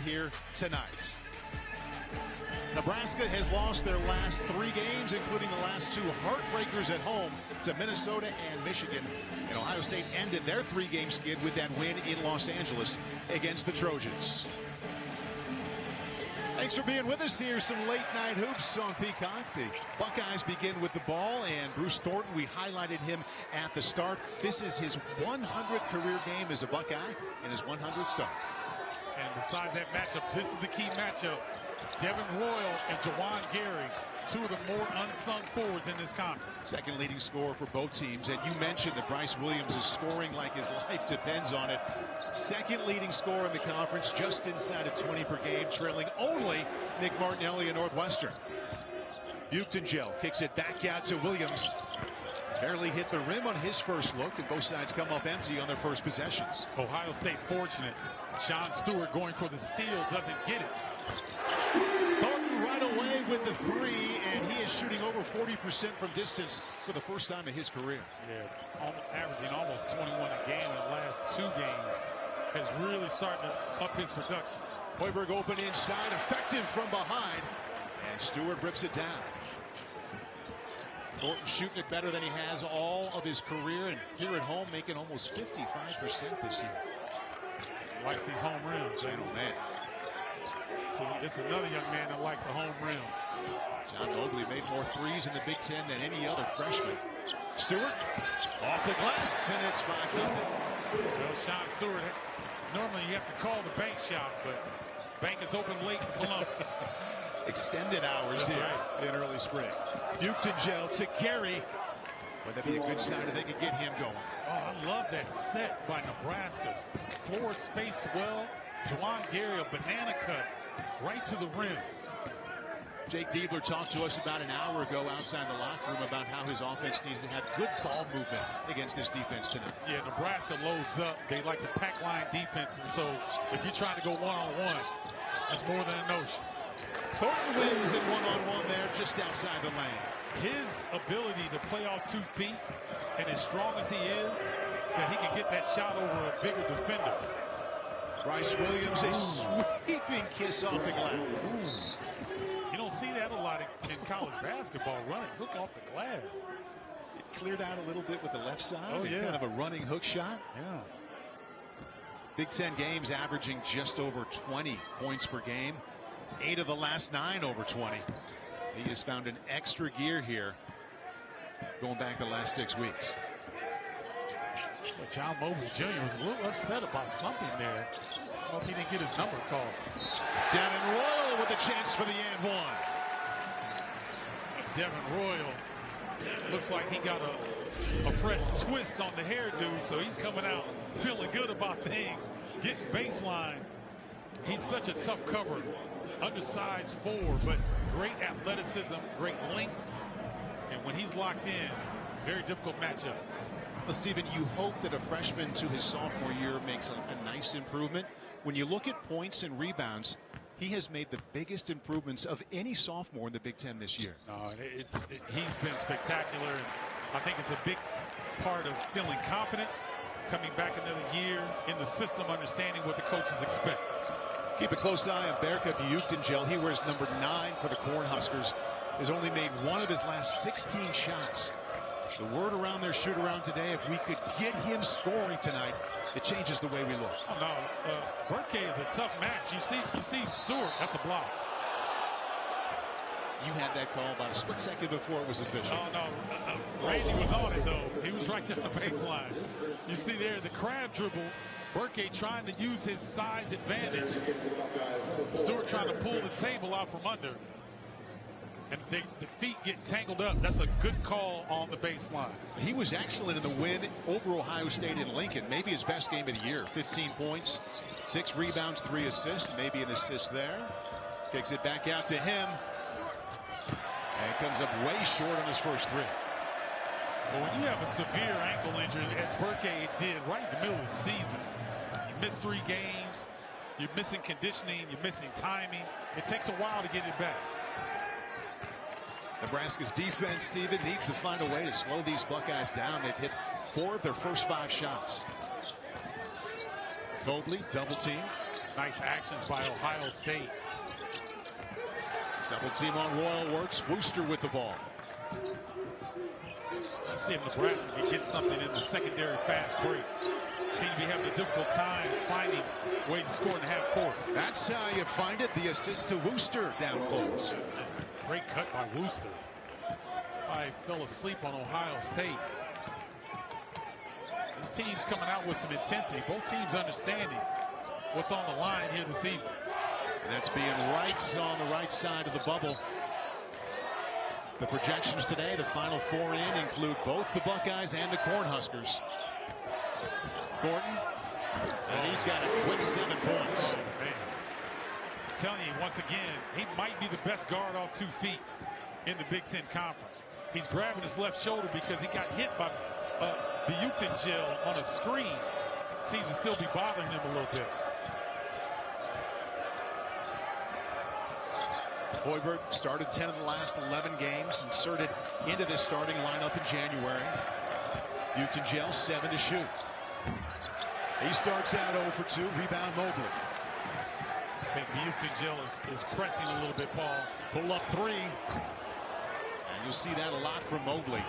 here tonight. Nebraska has lost their last 3 games, including the last 2 heartbreakers at home to Minnesota and Michigan. And Ohio State ended their 3-game skid with that win in Los Angeles against the Trojans. Thanks for being with us. Here's some late night hoops on Peacock. The Buckeyes begin with the ball, and Bruce Thornton, we highlighted him at the start. This is his 100th career game as a Buckeye and his 100th start. And besides that matchup, this is the key matchup. Devin Royal and Juwan, 2 of the more unsung forwards in this conference. Second leading scorer for both teams. And you mentioned that Bryce Williams is scoring like his life depends on it. Second leading scorer in the conference, just inside of 20 per game, trailing only Nick Martinelli and Northwestern. Buchtengel kicks it back out to Williams. Barely hit the rim on his first look, and both sides come up empty on their first possessions. Ohio State fortunate. Sean Stewart going for the steal, doesn't get it. Thornton right away with the 3, and he is shooting over 40% from distance for the first time in his career. Yeah, averaging almost 21 a game in the last 2 games. Has really starting to up his production. Hoiberg open inside, effective from behind, and Stewart rips it down. Thornton shooting it better than he has all of his career, and here at home making almost 55% this year. Likes these home rims, man. Oh, man. So this is another young man that likes the home rims. John Mobley made more threes in the Big Ten than any other freshman. Stewart off the glass, and it's 5-0. Well, Sean Stewart, normally you have to call the bank shot, but bank is open late in Columbus. Extended hours That's here right. in early spring. Buchtengel to Gary. Would that be a good sign if they could get him going? Oh, I love that set by Nebraska. Floor spaced well. Juwan Gary, a banana cut right to the rim. Jake Diebler talked to us about an hour ago outside the locker room about how his offense needs to have good ball movement against this defense tonight. Yeah, Nebraska loads up. They like the pack line defense, and so if you're trying to go one-on-one, that's more than a notion. Thornton wins in one-on-one there just outside the lane. His ability to play off 2 feet, and as strong as he is, that he can get that shot over a bigger defender. Bryce Williams, a sweeping kiss off the glass. You don't see that a lot in college basketball, running hook off the glass. It cleared out a little bit with the left side. Oh, yeah. Kind of a running hook shot. Yeah. Big Ten games averaging just over 20 points per game. 8 of the last 9 over 20. He has found an extra gear here going back the last 6 weeks. Well, John Mobley Jr. was a little upset about something there. I don't know if he didn't get his number called. Devin Royal with a chance for the and 1. Devin Royal looks like he got a press twist on the hairdo, so he's coming out feeling good about things, getting baseline. He's such a tough cover, undersized 4, but great athleticism, great length, and when he's locked in, very difficult matchup. Well, Stephen, you hope that a freshman to his sophomore year makes a nice improvement. When you look at points and rebounds, he has made the biggest improvements of any sophomore in the Big Ten this year. No, he's been spectacular. And I think it's a big part of feeling confident, coming back another year in the system, understanding what the coaches expect. Keep a close eye on Berka Buchtengel. He wears number 9 for the Cornhuskers. Has only made 1 of his last 16 shots. The word around their shoot around today, if we could get him scoring tonight, it changes the way we look. Oh, no, Burke is a tough match. You see Stewart, that's a block. You had that call about a split second before it was official. Oh, no, Randy was on it, though. He was right there on the baseline. You see there, the crab dribble, Burke trying to use his size advantage. Stewart trying to pull the table out from under. And the feet get tangled up. That's a good call on the baseline. He was excellent in the win over Ohio State in Lincoln. Maybe his best game of the year. 15 points, 6 rebounds, 3 assists. Maybe an assist there. Kicks it back out to him. And comes up way short on his first 3. Well, when you have a severe ankle injury, as Burke did right in the middle of the season, you miss 3 games, you're missing conditioning, you're missing timing. It takes a while to get it back. Nebraska's defense, Stephen, needs to find a way to slow these Buckeyes down. They've hit 4 of their first 5 shots. Mobley, double team. Nice actions by Ohio State. Double team on Royal works. Wooster with the ball. Let's see if Nebraska can get something in the secondary fast break. Seem to be having a difficult time finding ways to score in the half court. That's how you find it. The assist to Wooster down close. Great cut by Wooster. Somebody fell asleep on Ohio State. This team's coming out with some intensity. Both teams understanding what's on the line here this evening. And that's being right on the right side of the bubble. The projections today, the final four in, include both the Buckeyes and the Cornhuskers. Gordon, and he's got a quick 7 points. Man. I'm telling you, once again, he might be the best guard off 2 feet in the Big Ten Conference. He's grabbing his left shoulder because he got hit by the Butin gel on a screen. Seems to still be bothering him a little bit. Hoiberg started 10 of the last 11 games, inserted into this starting lineup in January. Butin-Gel 7 to shoot. He starts out 0 for 2. Rebound Mobley. I think Butin-Gel is pressing a little bit, Paul. Pull up 3. And you'll see that a lot from Mobley.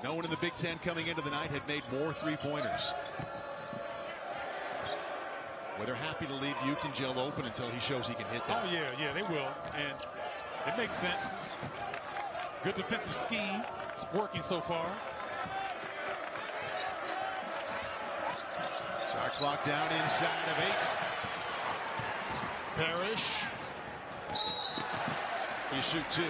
No one in the Big Ten coming into the night had made more 3-pointers. Well, they're happy to leave Butin-Gel open until he shows he can hit that. Oh, yeah, they will. And it makes sense. Good defensive scheme. It's working so far. Shot clock down inside of 8. Parrish. You shoot 2.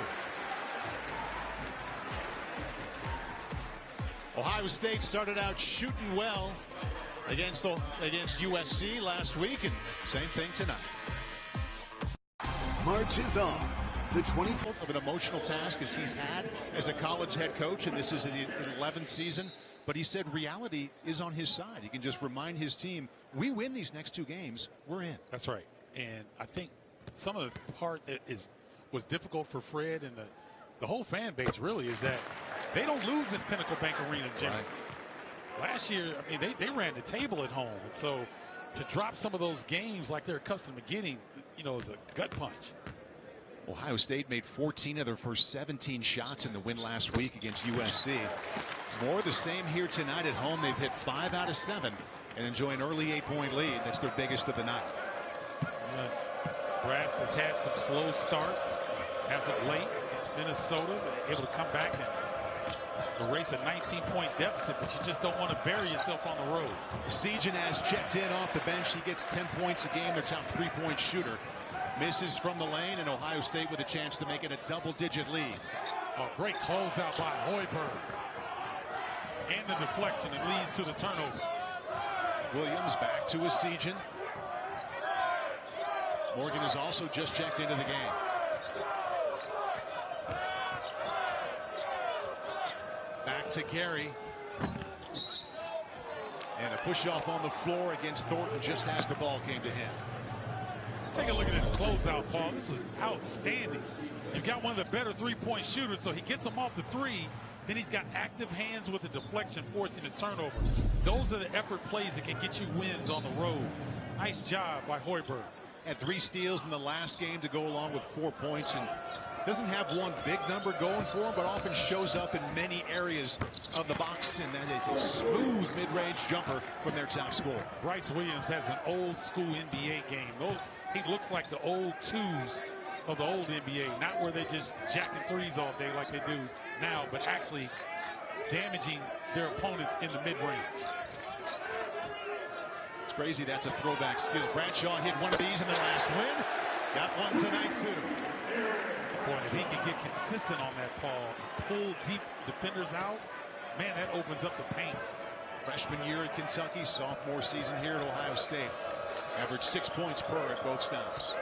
Ohio State started out shooting well against USC last week, and same thing tonight. March is on. The 20th of an emotional task as he's had as a college head coach, and this is the 11th season. But he said reality is on his side. He can just remind his team, we win these next 2 games, we're in. That's right. And I think some of the part that was difficult for Fred and the whole fan base really is that they don't lose in Pinnacle Bank Arena, Jimmy. Right. Last year, I mean, they ran the table at home. And so to drop some of those games like they're accustomed to getting, you know, is a gut punch. Ohio State made 14 of their first 17 shots in the win last week against USC. More the same here tonight at home. They've hit 5 out of 7 and enjoy an early 8-point lead. That's their biggest of the night. Nebraska's had some slow starts as of late. It's Minnesota able to come back and erase a 19-point deficit, but you just don't want to bury yourself on the road. Sejan has checked in off the bench. He gets 10 points a game. Their top 3-point shooter. Misses from the lane, and Ohio State with a chance to make it a double-digit lead. A great closeout by Hoiberg. And the deflection, it leads to the turnover. Williams back to a Sejan. Morgan has also just checked into the game. Back to Gary. And a push off on the floor against Thornton just as the ball came to him. Let's take a look at this closeout, Paul. This is outstanding. You've got one of the better 3-point shooters, so he gets him off the 3. Then he's got active hands with the deflection, forcing a turnover. Those are the effort plays that can get you wins on the road. Nice job by Hoiberg. Had 3 steals in the last game to go along with 4 points, and doesn't have one big number going for him, but often shows up in many areas of the box, and that is a smooth mid-range jumper from their top scorer. Bryce Williams has an old school NBA game. He looks like the old 2s of the old NBA, not where they're just jacking 3s all day like they do now, but actually damaging their opponents in the mid-range. It's crazy. That's a throwback skill. Bradshaw hit one of these in the last win. Got one tonight, too. Boy, if he can get consistent on that, Paul, pull deep defenders out, man, that opens up the paint. Freshman year at Kentucky, sophomore season here at Ohio State. Averaged 6 points per at both stops.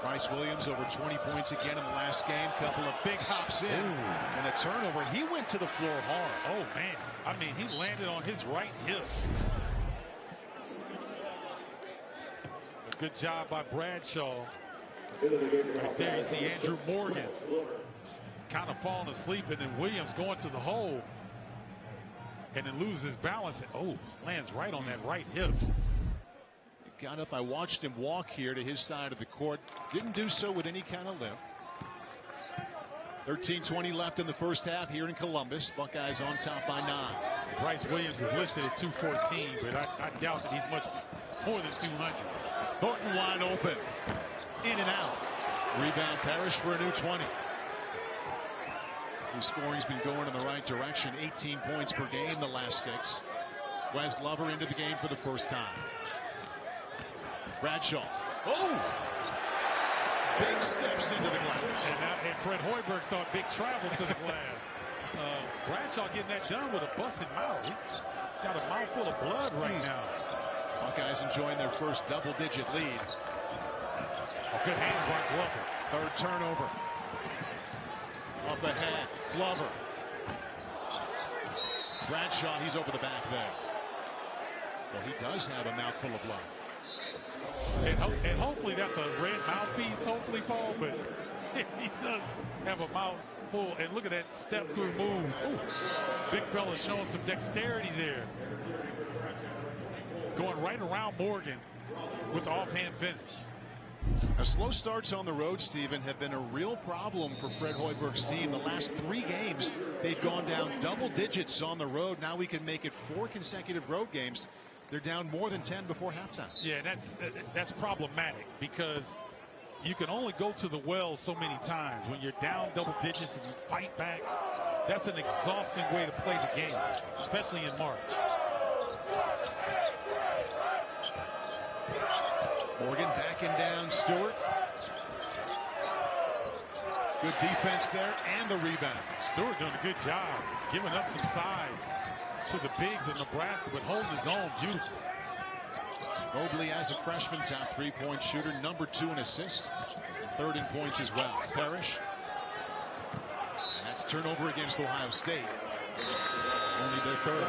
Bryce Williams over 20 points again in the last game. Couple of big hops in. And a turnover. He went to the floor hard. Oh, man. I mean, he landed on his right hip. A good job by Bradshaw. Right there you see Andrew Morgan kind of falling asleep, and then Williams going to the hole. and then loses his balance. And, lands right on that right hip. Got up. I watched him walk here to his side of the court. Didn't do so with any kind of limp. 13:20 left in the first half here in Columbus. Buckeyes on top by 9. Bryce Williams is listed at 214, but I doubt that he's much more than 200. Thornton wide open. In and out. Rebound Parrish for a new 20. His scoring's been going in the right direction. 18 points per game the last 6. Wes Glover into the game for the first time. Bradshaw. Big steps into the glass. And Fred Hoiberg thought big travel to the glass. Bradshaw getting that done with a busted mouth. He's got a mouthful of blood right now. Buckeyes enjoying their first double-digit lead. Good hands by Glover. Third turnover. Up ahead, Glover. Bradshaw, he's over the back there. Well, he does have a mouthful of blood. And hopefully that's a red mouthpiece, hopefully, Paul, but he does have a mouthful. And look at that step-through move. Ooh, big fella showing some dexterity there. Going right around Morgan with the offhand finish. Now, slow starts on the road, Stephen, have been a real problem for Fred Hoiberg's team. The last 3 games, they've gone down double digits on the road. Now we can make it 4 consecutive road games. They're down more than 10 before halftime. Yeah, that's problematic because you can only go to the well so many times. When you're down double digits and you fight back, that's an exhausting way to play the game, especially in March. Morgan backing down Stewart. Good defense there and the rebound. Stewart doing a good job giving up some size to the bigs of Nebraska, but holding his own beautifully. Mobley, as a freshman, top 3-point shooter, number 2 in assists, 3rd in points as well. Parrish. And that's turnover against Ohio State. Only their 3rd.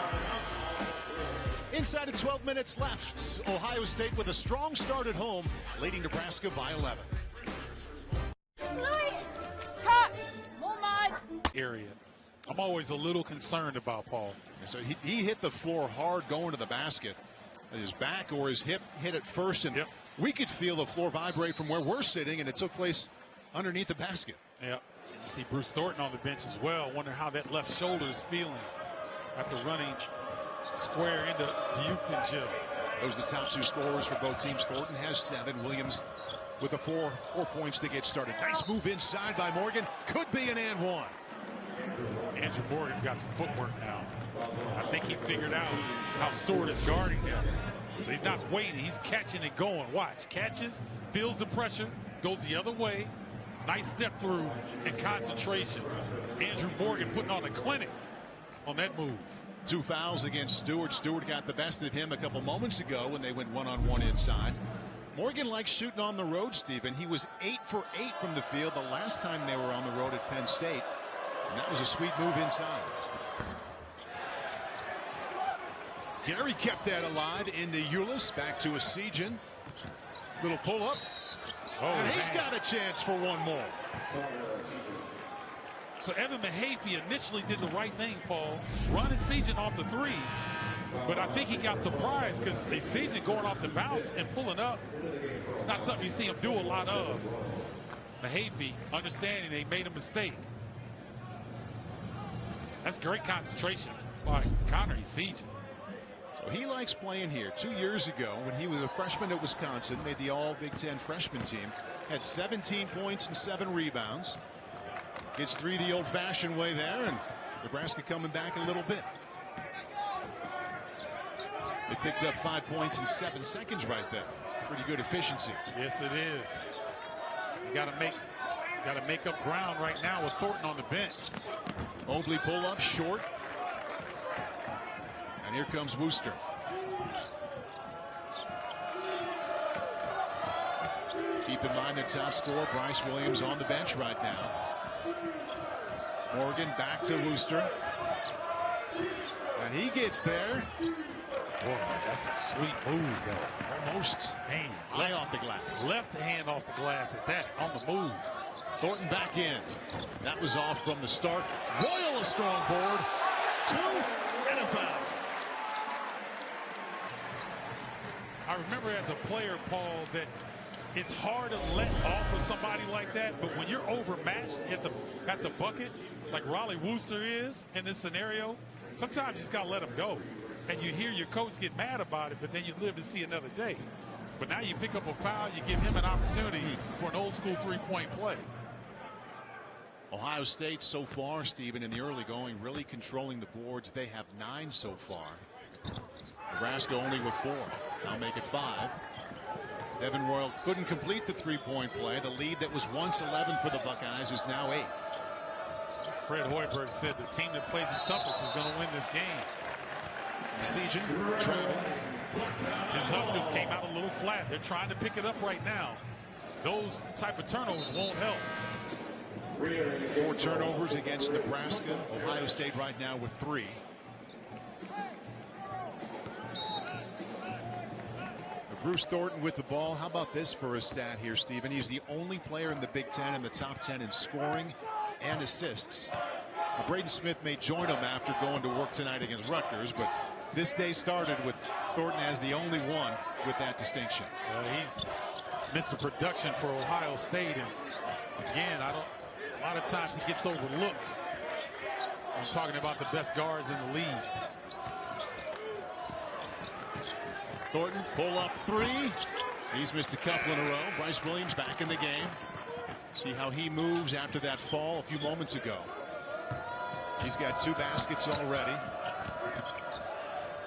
Inside of 12 minutes left. Ohio State with a strong start at home, leading Nebraska by 11. Area. I'm always a little concerned about Paul. So he hit the floor hard going to the basket. His back or his hip hit it first, and we could feel the floor vibrate from where we're sitting, and it took place underneath the basket. Yeah. You see Bruce Thornton on the bench as well. Wonder how that left shoulder is feeling after running square into Buchton Jill. Those are the top 2 scorers for both teams. Thornton has 7. Williams with the 4 points to get started. Nice move inside by Morgan. Could be an and one. Andrew Morgan's got some footwork now. I think he figured out how Stewart is guarding him. So he's not waiting. He's catching and going. Watch. Catches, feels the pressure, goes the other way. Nice step through and concentration. Andrew Morgan putting on a clinic on that move. 2 fouls against Stewart. Stewart got the best of him a couple moments ago when they went one-on-one inside. Morgan likes shooting on the road, Stephen. He was 8 for 8 from the field the last time they were on the road at Penn State. And that was a sweet move inside. Gary kept that alive into Ulis. Back to Esijan. Little pull-up. And he's got a chance for one more. So Evan Mahaffey initially did the right thing, Paul. Run Esijan off the 3. But I think he got surprised because Esijan going off the bounce and pulling up. It's not something you see him do a lot of. Mahaffey understanding they made a mistake. That's great concentration by Connor Esijan. So he likes playing here. 2 years ago, when he was a freshman at Wisconsin, made the All-Big Ten freshman team, had 17 points and 7 rebounds. Gets 3 the old-fashioned way there, and Nebraska coming back a little bit. They picked up 5 points in 7 seconds right there. Pretty good efficiency. Yes, it is. You got to make up ground right now with Thornton on the bench. Mobley pull up short. And here comes Wooster. Keep in mind the top scorer, Bryce Williams, on the bench right now. Morgan back to Wooster. And he gets there. Boy, that's a sweet move, though. Almost high off the glass. Left hand off the glass at that, on the move. Thornton back in. That was off from the start. Royal a strong board. 2 and a a foul. I remember as a player, Paul, that it's hard to let off with somebody like that, but when you're overmatched at the bucket, like Raleigh Wooster is in this scenario, sometimes you just got to let him go. And you hear your coach get mad about it, but then you live to see another day. But now you pick up a foul, you give him an opportunity for an old school three-point play. Ohio State so far, Stephen, in the early going, really controlling the boards. They have 9 so far. Nebraska only with 4. Now make it 5. Evan Royal couldn't complete the three-point play. The lead that was once 11 for the Buckeyes is now 8. Fred Hoiberg said the team that plays the toughest is going to win this game. Sejan travel. His Huskers came out a little flat. They're trying to pick it up right now. Those type of turnovers won't help. 4 turnovers against Nebraska. Ohio State right now with 3. Bruce Thornton with the ball. How about this for a stat here, Stephen? He's the only player in the Big Ten in the top 10 in scoring and assists. Now, Braden Smith may join him after going to work tonight against Rutgers, but this day started with Thornton as the only one with that distinction. Well, he's Mr. Production for Ohio State, and again, a lot of times he gets overlooked. I'm talking about the best guards in the league. Thornton pull up 3. He's missed a couple in a row. Bryce Williams back in the game. See how he moves after that fall a few moments ago. He's got 2 baskets already.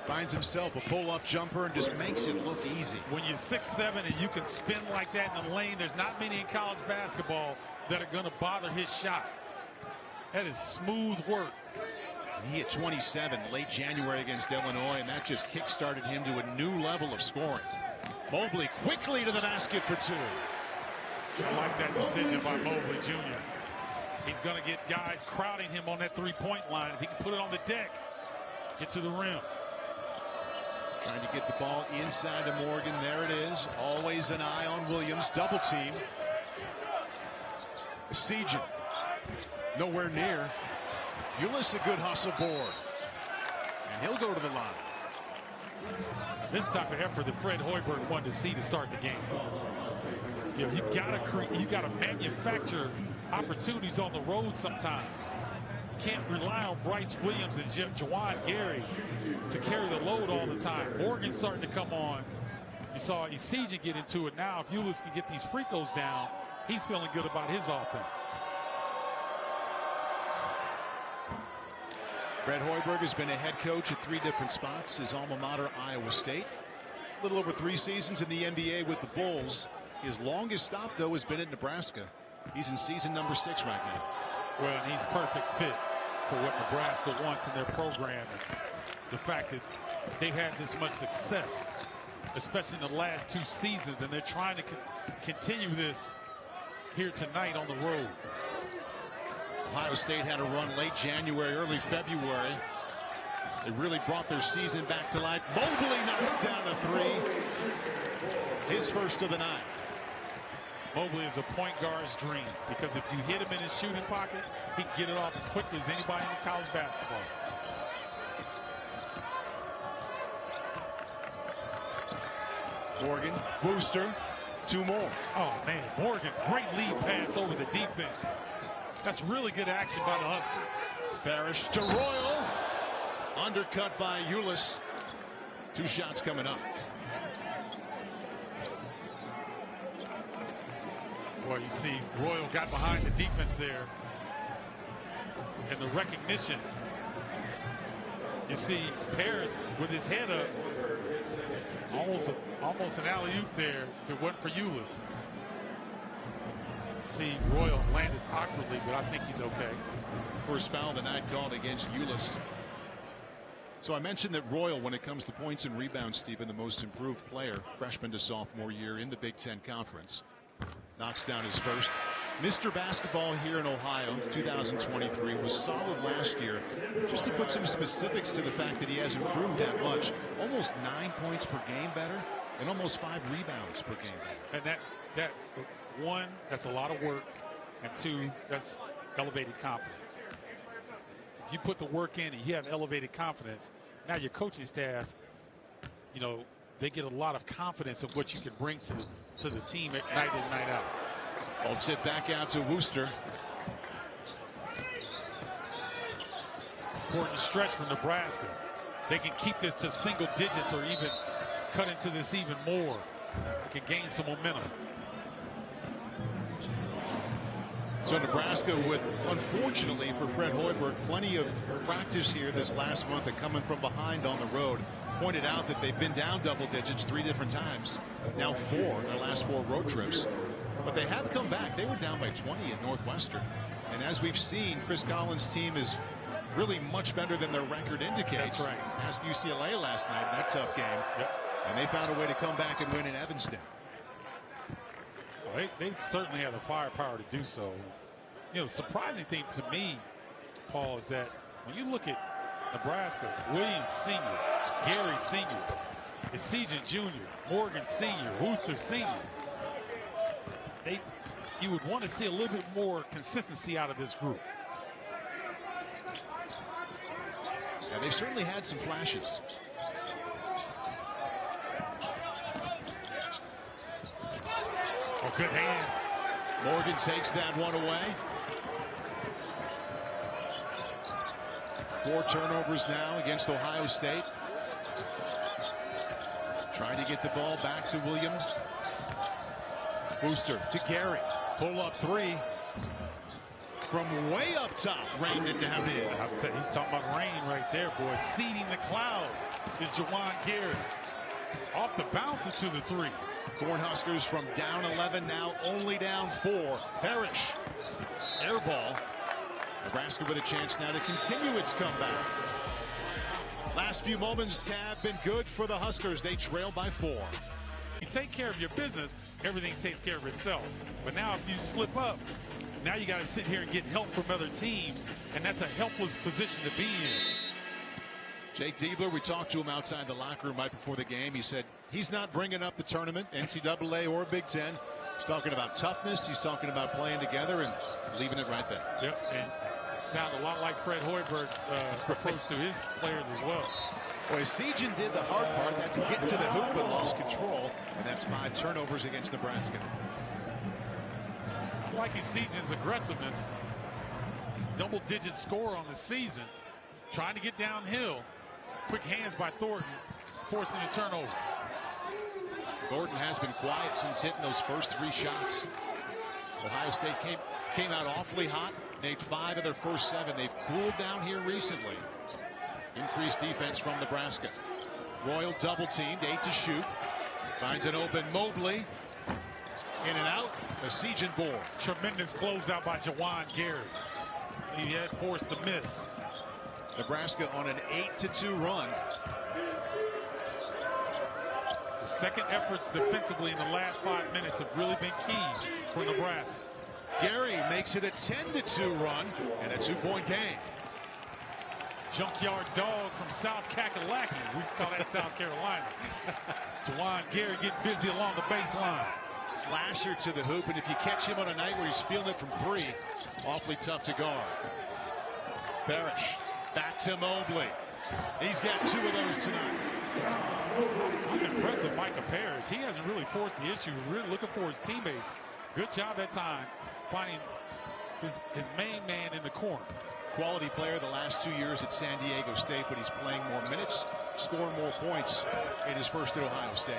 Finds himself a pull-up jumper and just makes it look easy. When you're 6'7" and you can spin like that in the lane, there's not many in college basketball that are going to bother his shot. That is smooth work. He hit 27 late January against Illinois, and that just kick-started him to a new level of scoring. Mobley quickly to the basket for 2. I like that decision by Mobley Jr. He's going to get guys crowding him on that three-point line. If he can put it on the deck, get to the rim. Trying to get the ball inside to Morgan. There it is. Always an eye on Williams. Double team. Sejan nowhere near. Ulis a good hustle board. And he'll go to the line. This type of effort that Fred Hoiberg wanted to see to start the game. You know, you gotta manufacture opportunities on the road sometimes. You can't rely on Bryce Williams and Juwan Gary to carry the load all the time. Morgan's starting to come on. You saw Sejan get into it. Now if Ulis can get these free throws down, he's feeling good about his offense. Fred Hoiberg has been a head coach at 3 different spots. His alma mater, Iowa State. A little over 3 seasons in the NBA with the Bulls. His longest stop, though, has been at Nebraska. He's in season number 6 right now. Well, and he's perfect fit for what Nebraska wants in their program. And the fact that they've had this much success, especially in the last 2 seasons, and they're trying to continue this here tonight on the road. Ohio State had a run late January, early February. They really brought their season back to life. Mobley knocks down a 3. His first of the night. Mobley is a point guard's dream, because if you hit him in his shooting pocket, he can get it off as quickly as anybody in college basketball. Morgan, Booster, 2 more. Oh, man, Morgan, great lead pass over the defense. That's really good action by the Huskers. Parrish to Royal. Undercut by Ulis. 2 shots coming up. Well, you see, Royal got behind the defense there. And the recognition. You see Parrish with his head up. Almost an alley-oop there if it wasn't for Ulis. See, Royal landed awkwardly, but I think he's okay. First foul of the night called against Ulis. So I mentioned that Royal, when it comes to points and rebounds, Stephen, the most improved player, freshman to sophomore year in the Big Ten Conference. Knocks down his first. Mr. Basketball here in Ohio, 2023, was solid last year. Just to put some specifics to the fact that he has improved that much, almost 9 points per game better, and almost 5 rebounds per game better. And that 1, that's a lot of work, and 2, that's elevated confidence. If you put the work in and you have elevated confidence, Now your coaching staff, you know, they get a lot of confidence of what you can bring to the team at night in, night out. Bolts it back out to Wooster. Important stretch for Nebraska. They can keep this to single digits or even cut into this even more. They can gain some momentum. So Nebraska with, unfortunately for Fred Hoiberg, plenty of practice here this last month and coming from behind on the road. Pointed out that they've been down double digits 3 different times. Now 4 in their last 4 road trips. But they have come back. They were down by 20 at Northwestern. And as we've seen, Chris Collins' team is really much better than their record indicates. That's right. Ask UCLA last night in that tough game. Yep. And they found a way to come back and win in Evanston. Well, they certainly have the firepower to do so. You know, the surprising thing to me, Paul, is that when you look at Nebraska, Williams Sr., Gary Sr., Essegian Jr., Morgan Sr., Wooster Sr., you would want to see a little bit more consistency out of this group. Yeah, they've certainly had some flashes. Oh, good hands. Morgan takes that one away. 4 turnovers now against Ohio State. Trying to get the ball back to Williams. Booster to Gary. Pull up 3. From way up top, rained it down here. I'll tell you, he's talking about rain right there, boy. Seeding the clouds is Juwan Gary. Off the bounce into the 3. Cornhuskers from down 11, now only down 4. Parrish. Air ball. Nebraska with a chance now to continue its comeback. Last few moments have been good for the Huskers. They trail by 4. You take care of your business, everything takes care of itself. But now if you slip up, now you got to sit here and get help from other teams, and that's a helpless position to be in. Jake Diebler, we talked to him outside the locker room right before the game. He said he's not bringing up the tournament, NCAA or Big Ten. He's talking about toughness. He's talking about playing together and leaving it right there. Yep, and sound a lot like Fred Hoiberg's approach to his players as well. Boy, Essegian did the hard part. That's get to the hoop but lost control. And that's 5 turnovers against Nebraska. Like Essegian's aggressiveness. Double-digit score on the season. Trying to get downhill. Quick hands by Thornton, forcing a turnover. Thornton has been quiet since hitting those first 3 shots. Ohio State came out awfully hot. Made 5 of their first 7. They've cooled down here recently. Increased defense from Nebraska. Royal double teamed, 8 to shoot. Finds an open Mobley. In and out. Essegian board. Tremendous closeout by Juwan Gary. He had forced the miss. Nebraska on an 8-2 run. The second efforts defensively in the last 5 minutes have really been key for Nebraska. Gary makes it a 10-2 run and a 2-point game. Junkyard dog from South Kakalaki. We call that South Carolina. Juwan Gary getting busy along the baseline. Slasher to the hoop, and if you catch him on a night where he's feeling it from 3, awfully tough to guard. Parrish back to Mobley. He's got 2 of those tonight. I'm impressed with Micah Parrish. He hasn't really forced the issue. Really looking for his teammates. Good job that time finding his main man in the corner. Quality player the last 2 years at San Diego State, but he's playing more minutes, scoring more points in his first at Ohio State.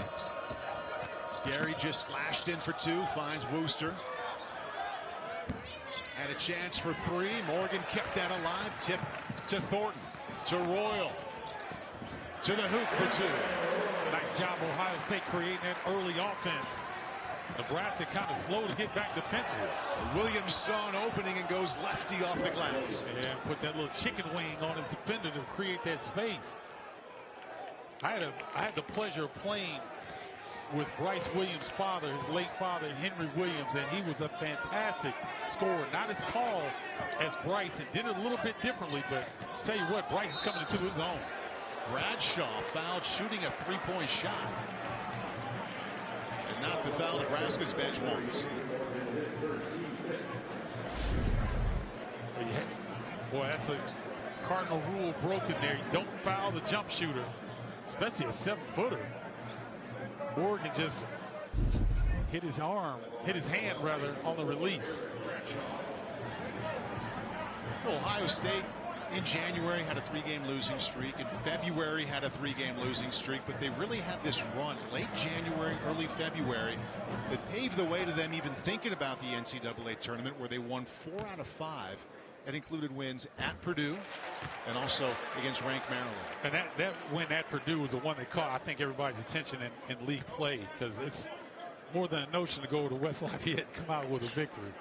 Gary just slashed in for 2, finds Wooster. Had a chance for 3. Morgan kept that alive. Tip to Thornton, to Royal, to the hoop for 2. Nice job Ohio State creating that early offense. Nebraska kind of slow to get back defensively. Williams saw an opening and goes lefty off the glass. Yeah, put that little chicken wing on his defender to create that space. I had the pleasure of playing with Bryce Williams' father, his late father, Henry Williams, and he was a fantastic scorer. Not as tall as Bryce and did it a little bit differently, but I'll tell you what, Bryce is coming into his own. Bradshaw fouled shooting a 3-point shot. And not the foul Nebraska's bench wants. Boy, that's a cardinal rule broken there. You don't foul the jump shooter, especially a 7-footer. Morgan just hit his hand rather, on the release. Ohio State in January had a 3-game losing streak. In February had a 3-game losing streak, but they really had this run late January, early February that paved the way to them even thinking about the NCAA tournament, where they won 4 out of 5. That included wins at Purdue and also against ranked Maryland. And that win at Purdue was the one that caught, I think, everybody's attention in league play, because it's more than a notion to go to West Lafayette and come out with a victory.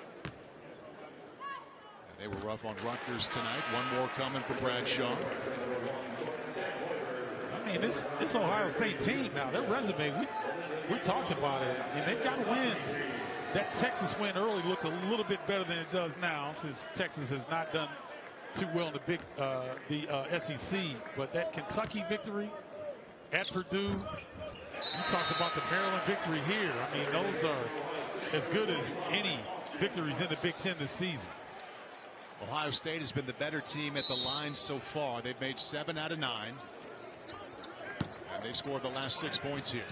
And they were rough on Rutgers tonight. One more coming for Bradshaw. I mean, this Ohio State team now, their resume, we talked about it, and they've got wins. That Texas win early looked a little bit better than it does now, since Texas has not done too well in the SEC. But that Kentucky victory at Purdue, you talked about the Maryland victory here. I mean, those are as good as any victories in the Big Ten this season. Ohio State has been the better team at the line so far. They've made 7 out of 9. And they've scored the last 6 points here.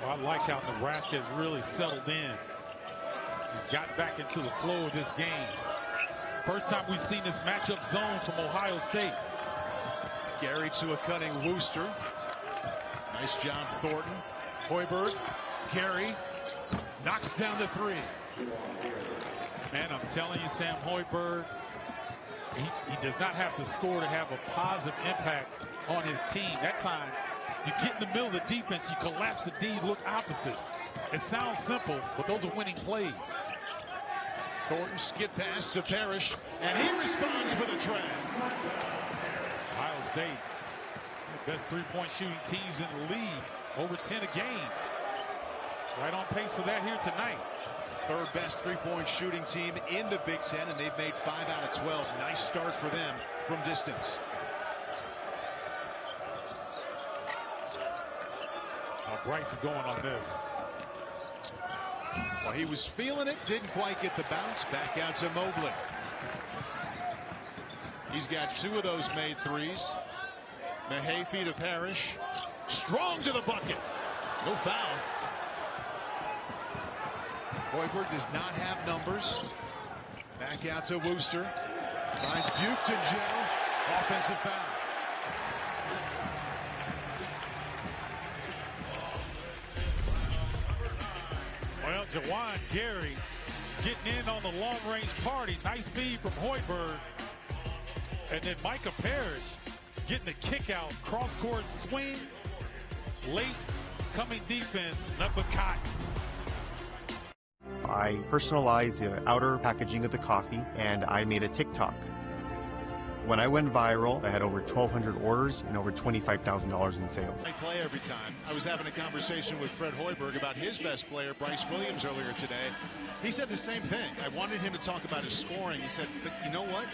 Well, I like how Nebraska has really settled in and got back into the flow of this game. First time we've seen this matchup zone from Ohio State. Gary to a cutting Wooster. Nice job, Thornton. Hoiberg. Gary knocks down the 3. Man, I'm telling you, Sam Hoiberg, he does not have to score to have a positive impact on his team. That time, you get in the middle of the defense, you collapse the D, look opposite. It sounds simple, but those are winning plays. Thornton skip pass to Parrish, and he responds with a trap. Ohio State, the best three-point shooting teams in the league, over 10 a game. Right on pace for that here tonight. Third best three-point shooting team in the Big Ten, and they've made 5 out of 12. Nice start for them from distance. Bryce is going on this. Well, he was feeling it, didn't quite get the bounce. Back out to Mobley. He's got 2 of those made threes. Mahaffey to Parrish. Strong to the bucket. No foul. Hoiberg does not have numbers. Back out to Wooster. Finds Buke to Joe. Offensive foul. Well, Juwan Gary getting in on the long-range party. Nice feed from Hoiberg. And then Micah Parrish getting the kick out. Cross-court swing. Late coming defense. Nothing but cotton. I personalized the outer packaging of the coffee, and I made a TikTok. When I went viral, I had over 1,200 orders and over $25,000 in sales. I play every time. I was having a conversation with Fred Hoiberg about his best player, Bryce Williams, earlier today. He said the same thing. I wanted him to talk about his scoring. He said, but you know what?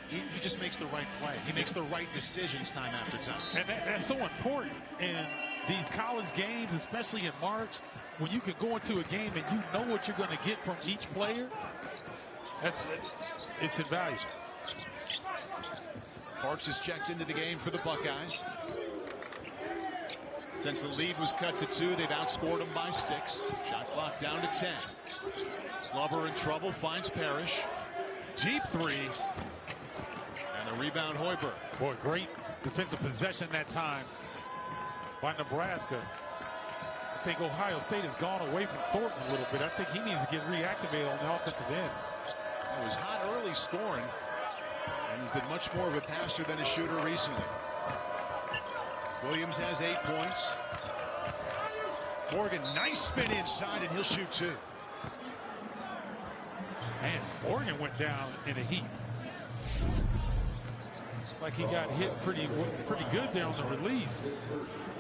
He just makes the right play. He makes the right decisions time after time. And that's so important in these college games, especially in March, when you can go into a game and you know what you're going to get from each player. It's invaluable. Parks is checked into the game for the Buckeyes. Since the lead was cut to 2, they've outscored them by 6. Shot clock down to 10. Glover in trouble, finds Parrish. Deep 3. And a rebound, Hoiberg. Boy, great defensive possession that time by Nebraska. I think Ohio State has gone away from Thornton a little bit. I think he needs to get reactivated on the offensive end. He was hot early scoring, and he's been much more of a passer than a shooter recently. Williams has 8 points. Morgan, nice spin inside, and he'll shoot 2. Man, Morgan went down in a heap. Like he got hit pretty good there on the release.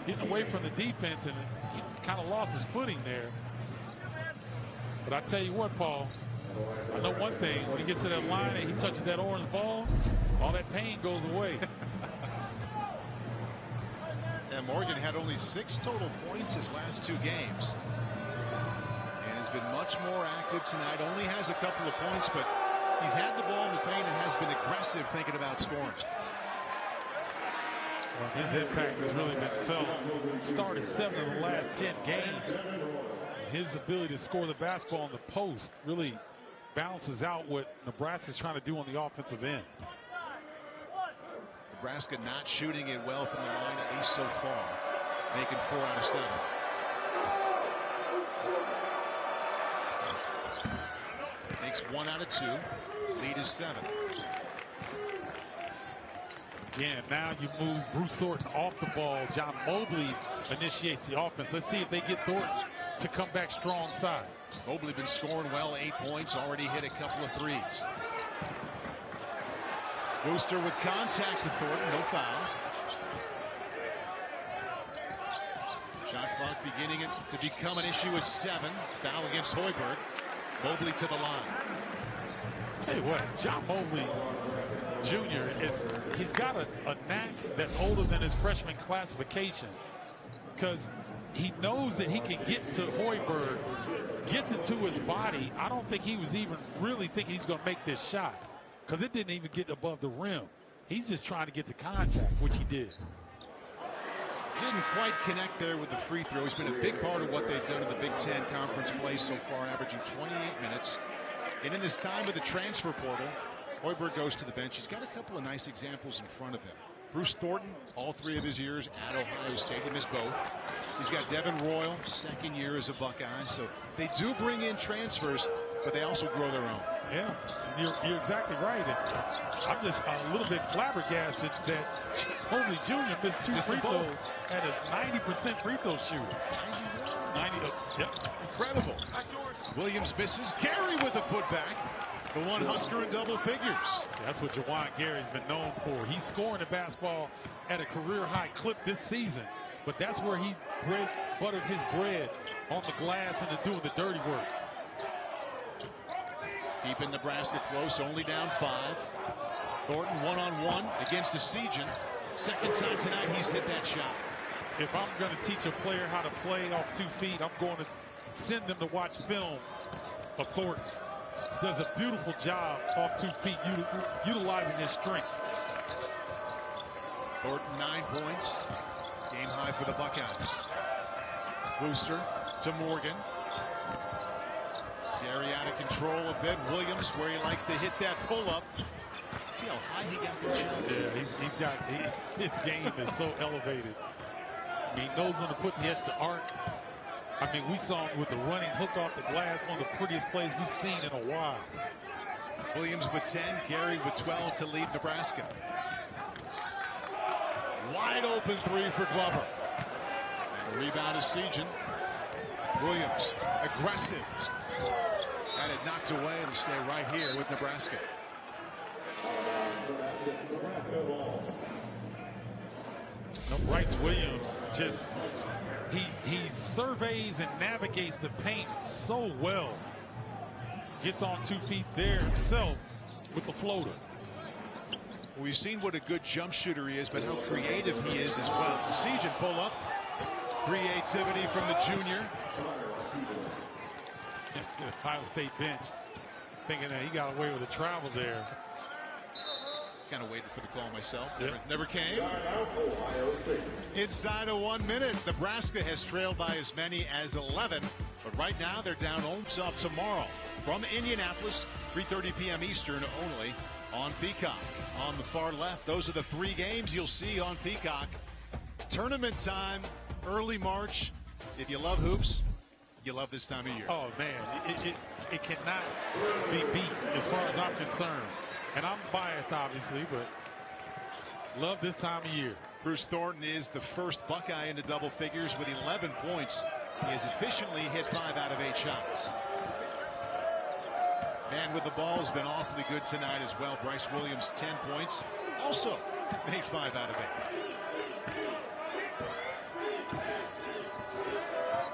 Getting away from the defense, and he kind of lost his footing there. But I tell you what, Paul, I know one thing. When he gets to that line and he touches that orange ball, all that pain goes away. And Morgan had only 6 total points his last 2 games. And has been much more active tonight. Only has a couple of points, but He's had the ball in the paint and has been aggressive thinking about scoring. Well, his impact has really been felt. Started 7 of the last 10 games. His ability to score the basketball in the post really balances out what Nebraska's trying to do on the offensive end. Nebraska not shooting it well from the line, at least so far. Making 4 out of 7. Makes 1 out of 2. Lead is 7. Again, now you move Bruce Thornton off the ball. John Mobley initiates the offense. Let's see if they get Thornton to come back strong side. Mobley been scoring well, 8 points, already hit a couple of threes. Booster with contact to Thornton, no foul. Shot clock beginning to become an issue at 7. Foul against Hoiberg. Mobley to the line. Tell you what, John Mobley Jr. he's got a knack that's older than his freshman classification, because he knows that he can get to Hoiberg, gets it to his body. I don't think he was even really thinking he's going to make this shot, because it didn't even get above the rim. He's just trying to get the contact, which he did. Didn't quite connect there with the free throw. He's been a big part of what they've done in the Big Ten Conference play so far, averaging 28 minutes. And in this time with the transfer portal, Hoiberg goes to the bench. He's got a couple of nice examples in front of him. Bruce Thornton, all 3 of his years at Ohio State. He missed both. He's got Devin Royal, 2nd year as a Buckeye. So they do bring in transfers, but they also grow their own. Yeah, you're exactly right. And I'm just a little bit flabbergasted that Mobley Jr. missed 2 free throws at a 90% free throw shooter. 90, yep. Incredible. Williams misses. Gary with a putback. The one Husker in double figures. That's what Juwan Gary's been known for. He's scoring the basketball at a career-high clip this season, but that's where he butters his bread, on the glass and doing the dirty work. Keeping Nebraska close, only down 5. Thornton one-on-one against Esijan. 2nd time tonight he's hit that shot. If I'm going to teach a player how to play off 2 feet, I'm going to send them to watch film of Thornton. Does a beautiful job off 2 feet, utilizing his strength. Thornton 9 points. Game high for the Buckeyes. Booster to Morgan. Gary out of control a bit. Williams, where he likes to hit that pull-up. See how high he got that shot? Yeah, his game is so elevated. He knows when to put the extra arc. I mean, we saw him with the running hook off the glass, one of the prettiest plays we've seen in a while. Williams with 10, Gary with 12 to lead Nebraska. Wide open 3 for Glover. And a rebound is Esijan. Williams, aggressive. Had it knocked away and stay right here with Nebraska. Bryce Williams just he surveys and navigates the paint so well. Gets on 2 feet there himself with the floater. We've seen what a good jump shooter he is, but how creative he is as well. Esijan pull up. Creativity from the junior. Ohio State bench thinking that he got away with a travel there. Kind of waited for the call myself. Yep. Never came. Inside of 1 minute, Nebraska has trailed by as many as 11. But right now, they're down homes up tomorrow from Indianapolis, 3:30 p.m. Eastern only on Peacock. On the far left, those are the 3 games you'll see on Peacock. Tournament time, early March. If you love hoops, you love this time of year. Oh, man, it cannot be beat as far as I'm concerned. And I'm biased, obviously, but love this time of year. Bruce Thornton is the first Buckeye into double figures with 11 points. He has efficiently hit 5 out of 8 shots. Man with the ball has been awfully good tonight as well. Bryce Williams, 10 points. Also made 5 out of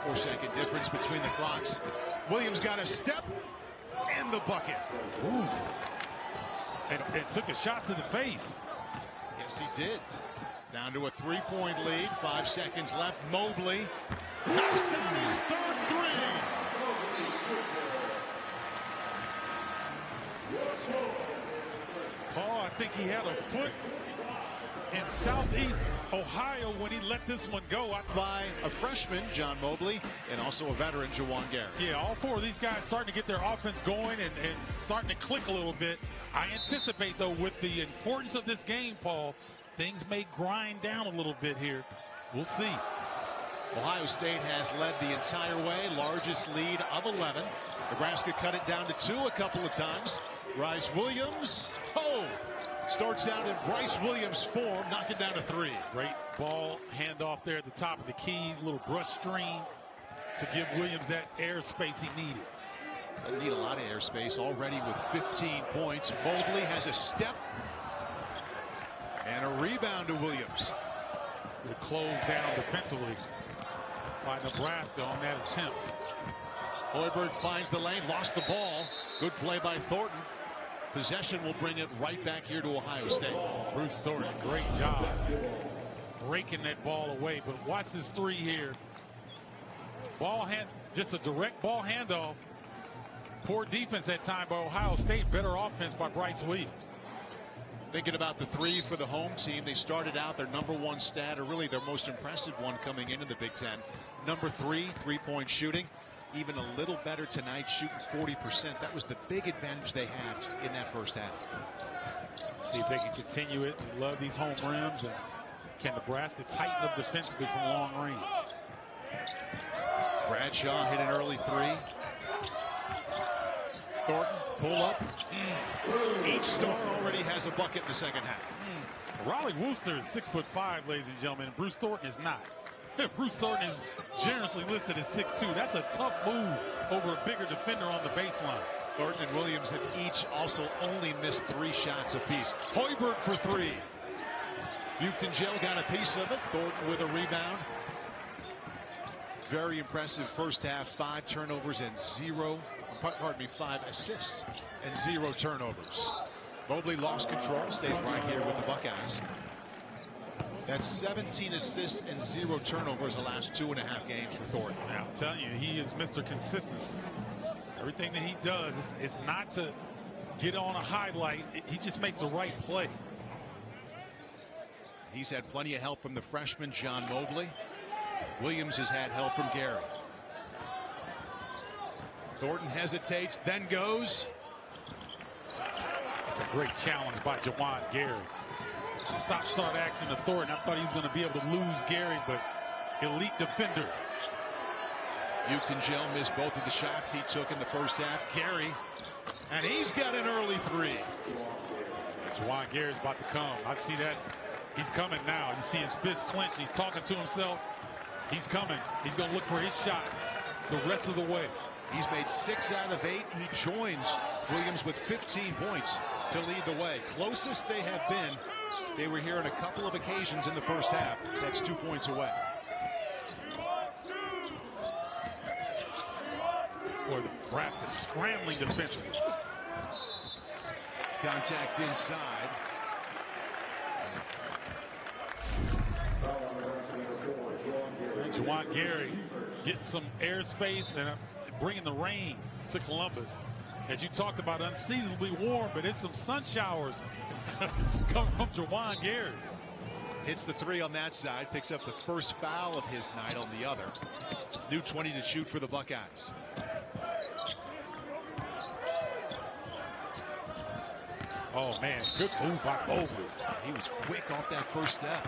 8. 4-second difference between the clocks. Williams got a step in the bucket. Ooh. And took a shot to the face. Yes, he did. Down to a 3-point lead. 5 seconds left. Mobley knocks down his 3rd three. think he had a foot in Southeast Ohio when he let this one go. By a freshman, John Mobley, and also a veteran, Juwan. Yeah, all four of these guys starting to get their offense going and starting to click a little bit. I anticipate, though, with the importance of this game, Paul, things may grind down a little bit here. We'll see. Ohio State has led the entire way, largest lead of 11. Nebraska cut it down to 2 a couple of times. Bryce Williams, starts out in Bryce Williams form, knocking down to 3. Great ball handoff there at the top of the key, little brush screen to give Williams that airspace he needed. Doesn't need a lot of airspace already with 15 points. Mobley has a step and a rebound to Williams. Good close down defensively by Nebraska on that attempt. Hoiberg finds the lane, lost the ball. Good play by Thornton. Possession will bring it right back here to Ohio State. Bruce Thornton, great job breaking that ball away. But watch this 3 here. Just a direct ball handoff. Poor defense that time by Ohio State. Better offense by Bryce Williams. Thinking about the 3 for the home team, they started out their #1 stat, or really their most impressive one coming into the Big Ten. Number 3, three-point shooting. Even a little better tonight, shooting 40%. That was the big advantage they had in that first half. See if they can continue it. They love these home rims. And can Nebraska tighten up defensively from long range? Bradshaw hit an early 3. Thornton, pull up. Each star already has a bucket in the second half. Raleigh Wooster is 6'5", ladies and gentlemen. Bruce Thornton is not. Bruce Thornton is generously listed as 6'2". That's a tough move over a bigger defender on the baseline. Thornton and Williams have each also only missed 3 shots apiece. Hoiberg for 3. Buchton-Gel got a piece of it. Thornton with a rebound. Very impressive first half. 5 turnovers and 5 assists and 0 turnovers. Mobley lost control, stays right here with the Buckeyes. That's 17 assists and 0 turnovers the last 2.5 games for Thornton. Now, I'm telling you, he is Mr. Consistency. Everything that he does is not to get on a highlight. He just makes the right play. He's had plenty of help from the freshman, John Mobley. Williams has had help from Gary. Thornton hesitates, then goes. That's a great challenge by Juwan Gary. Stop-start action to Thornton. I thought he was going to be able to lose Gary, but elite defender. Buchton-Gel missed both of the shots he took in the first half. Gary, and he's got an early 3. Juwan Gary's about to come. I see that. He's coming now. You see his fist clenched. He's talking to himself. He's coming. He's going to look for his shot the rest of the way. He's made 6 out of 8. He joins Williams with 15 points to lead the way. Closest they have been. They were here on a couple of occasions in the first half. That's 2 points away. Boy, Nebraska scrambling defensively. Contact inside. Juwan Gary getting some airspace and bringing the rain to Columbus. As you talked about, unseasonably warm, but it's some sun showers coming from Juwan Gary. Hits the 3 on that side, picks up the first foul of his night on the other. New 20 to shoot for the Buckeyes. Oh man, good move by Mobley. He was quick off that first step.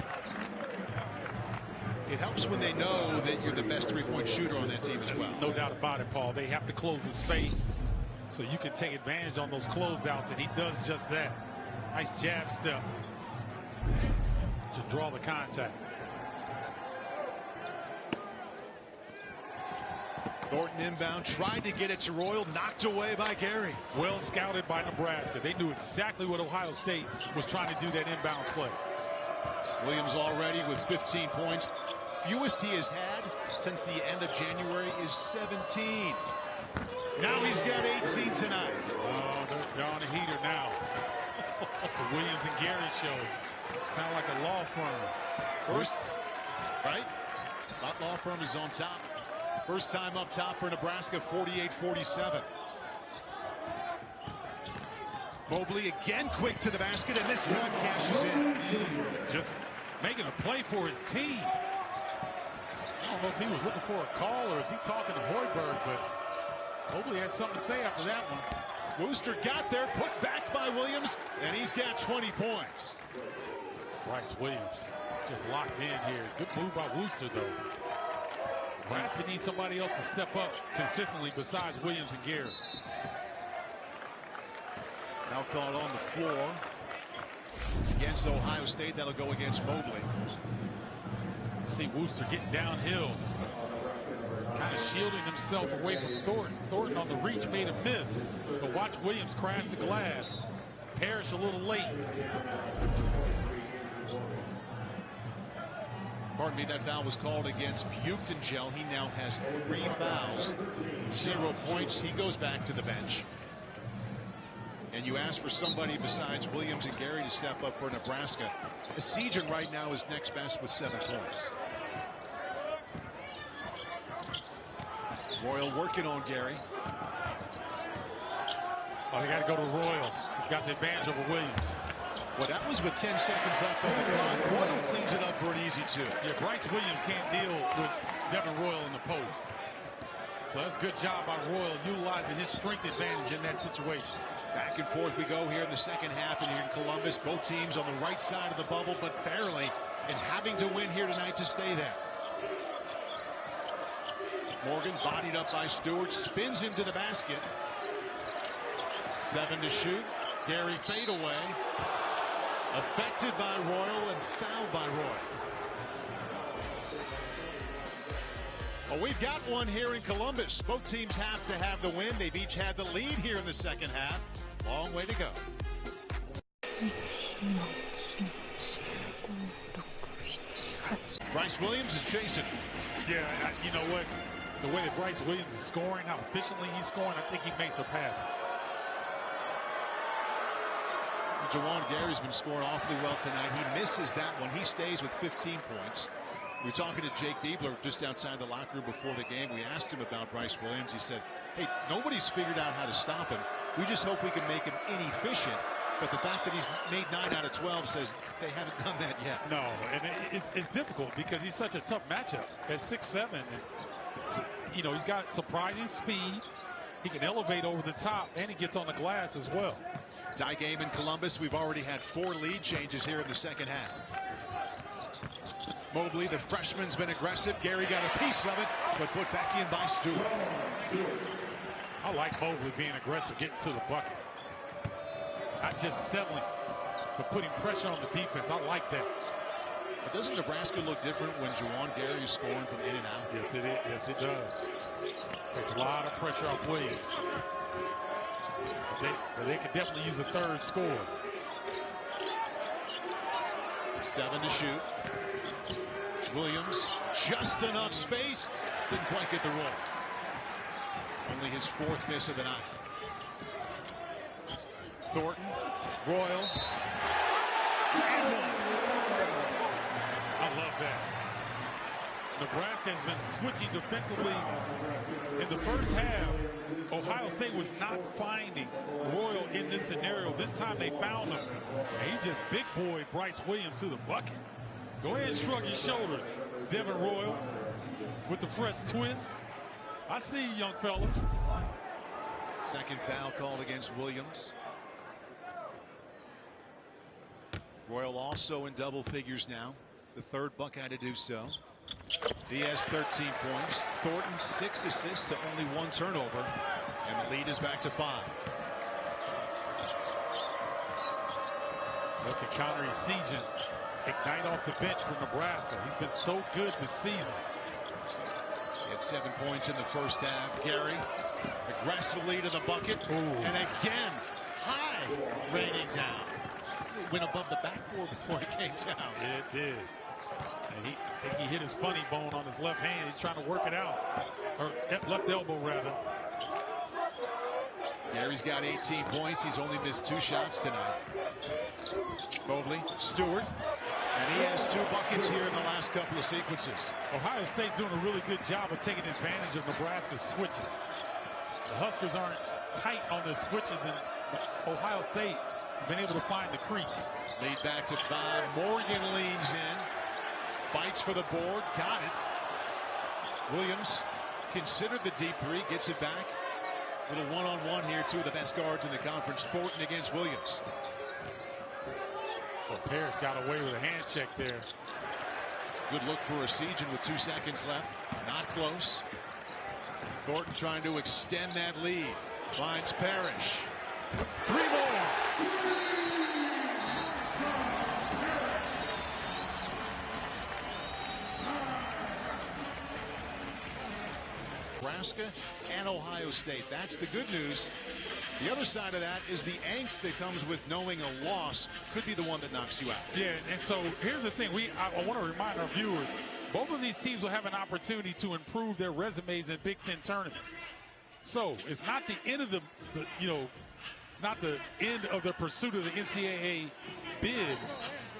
It helps when they know that you're the best 3-point shooter on that team as well. No doubt about it, Paul. They have to close the space so you can take advantage on those closeouts, and he does just that. Nice jab step to draw the contact. Thornton inbound, tried to get it to Royal, knocked away by Gary. Well scouted by Nebraska. They knew exactly what Ohio State was trying to do, that inbounds play. Williams already with 15 points. Fewest he has had since the end of January is 17. Now he's got 18 tonight. Oh, they're on a heater now. It's the Williams and Gary show. Sound like a law firm. First, right? That law firm is on top. First time up top for Nebraska, 48-47. Mobley again quick to the basket, and this time cashes in. Just making a play for his team. I don't know if he was looking for a call or is he talking to Hoiberg, but Mobley had something to say after that one. Wooster got there, put back by Williams, and he's got 20 points. Bryce Williams just locked in here. Good move by Wooster, though. Nebraska needs somebody else to step up consistently besides Williams and Gary. Now called on the floor against Ohio State. That'll go against Mobley. See Wooster getting downhill, kind of shielding himself away from Thornton. Thornton on the reach made a miss, but watch Williams crash the glass. Parrish a little late. Pardon me, that foul was called against Buchtengel. He now has 3 fouls, 0 points. He goes back to the bench. And you ask for somebody besides Williams and Gary to step up for Nebraska. Sejan right now is next best with 7 points. Royal working on Gary. Oh, they got to go to Royal. He's got the advantage over Williams. Well, that was with 10 seconds left on the clock. Royal cleans it up for an easy 2. Yeah, Bryce Williams can't deal with Devin Royal in the post. So that's a good job by Royal utilizing his strength advantage in that situation. Back and forth we go here in the second half, and here in Columbus, both teams on the right side of the bubble, but barely, and having to win here tonight to stay there. Morgan bodied up by Stewart, spins into the basket. 7 to shoot. Gary fadeaway. Affected by Royal and fouled by Royal. Well, we've got one here in Columbus. Both teams have to have the win. They've each had the lead here in the second half. Long way to go. Bryce Williams is chasing. Yeah, you know what? The way that Bryce Williams is scoring, how efficiently he's scoring, I think he makes her pass. Juwan Gary's been scoring awfully well tonight. He misses that one. He stays with 15 points. We were talking to Jake Diebler just outside the locker room before the game. We asked him about Bryce Williams. He said, hey, nobody's figured out how to stop him. We just hope we can make him inefficient. But the fact that he's made 9 out of 12 says they haven't done that yet. No, and it's difficult because he's such a tough matchup at 6'7". And, you know, he's got surprising speed. He can elevate over the top, and he gets on the glass as well. Tie game in Columbus. We've already had 4 lead changes here in the second half. Mobley, the freshman's been aggressive. Gary got a piece of it, but put back in by Stewart. I like Mobley being aggressive, getting to the bucket. Not just settling, but putting pressure on the defense. I like that. But doesn't Nebraska look different when Juwan Gary is scoring from in and out? Yes, it is. Yes, it does. Takes a lot of pressure off Williams. But they could definitely use a third score. 7 to shoot. Williams, just enough space. Didn't quite get the roll. Only his 4th miss of the night. Thornton, Royal, and 1. I love that. Nebraska has been switching defensively. In the first half, Ohio State was not finding Royal in this scenario. This time they found him. And he just big boy Bryce Williams to the bucket. Go ahead and shrug your shoulders, Devin Royal, with the fresh twist. I see you, young fella. Second foul called against Williams. Royal also in double figures now. The 3rd Buckeye to do so. He has 13 points. Thornton 6 assists to only 1 turnover. And the lead is back to 5. Look at counter Sejan. Ignite off the bench for Nebraska. He's been so good this season. He had 7 points in the first half. Gary aggressively to the bucket. Ooh. And again, high raining down. It went above the backboard before it came down. It did. And I think he hit his funny bone on his left hand. He's trying to work it out. Or left elbow, rather. Gary's got 18 points. He's only missed 2 shots tonight. Mobley, Stewart, and he has 2 buckets here in the last couple of sequences. Ohio State's doing a really good job of taking advantage of Nebraska's switches. The Huskers aren't tight on the switches, and Ohio State been able to find the crease. Lead back to 5. Morgan leans in. Fights for the board. Got it. Williams considered the deep 3. Gets it back. Little one-on-one here. Two of the best guards in the conference. Thornton against Williams. Well, Parrish got away with a hand check there. Good look for Esijan with 2 seconds left. Not close. Thornton trying to extend that lead. Finds Parrish. 3 more. Nebraska and Ohio State. That's the good news. The other side of that is the angst that comes with knowing a loss could be the one that knocks you out. Yeah, and so here's the thing. I want to remind our viewers, both of these teams will have an opportunity to improve their resumes in Big Ten tournament. So it's not the end of it's not the end of the pursuit of the NCAA bid,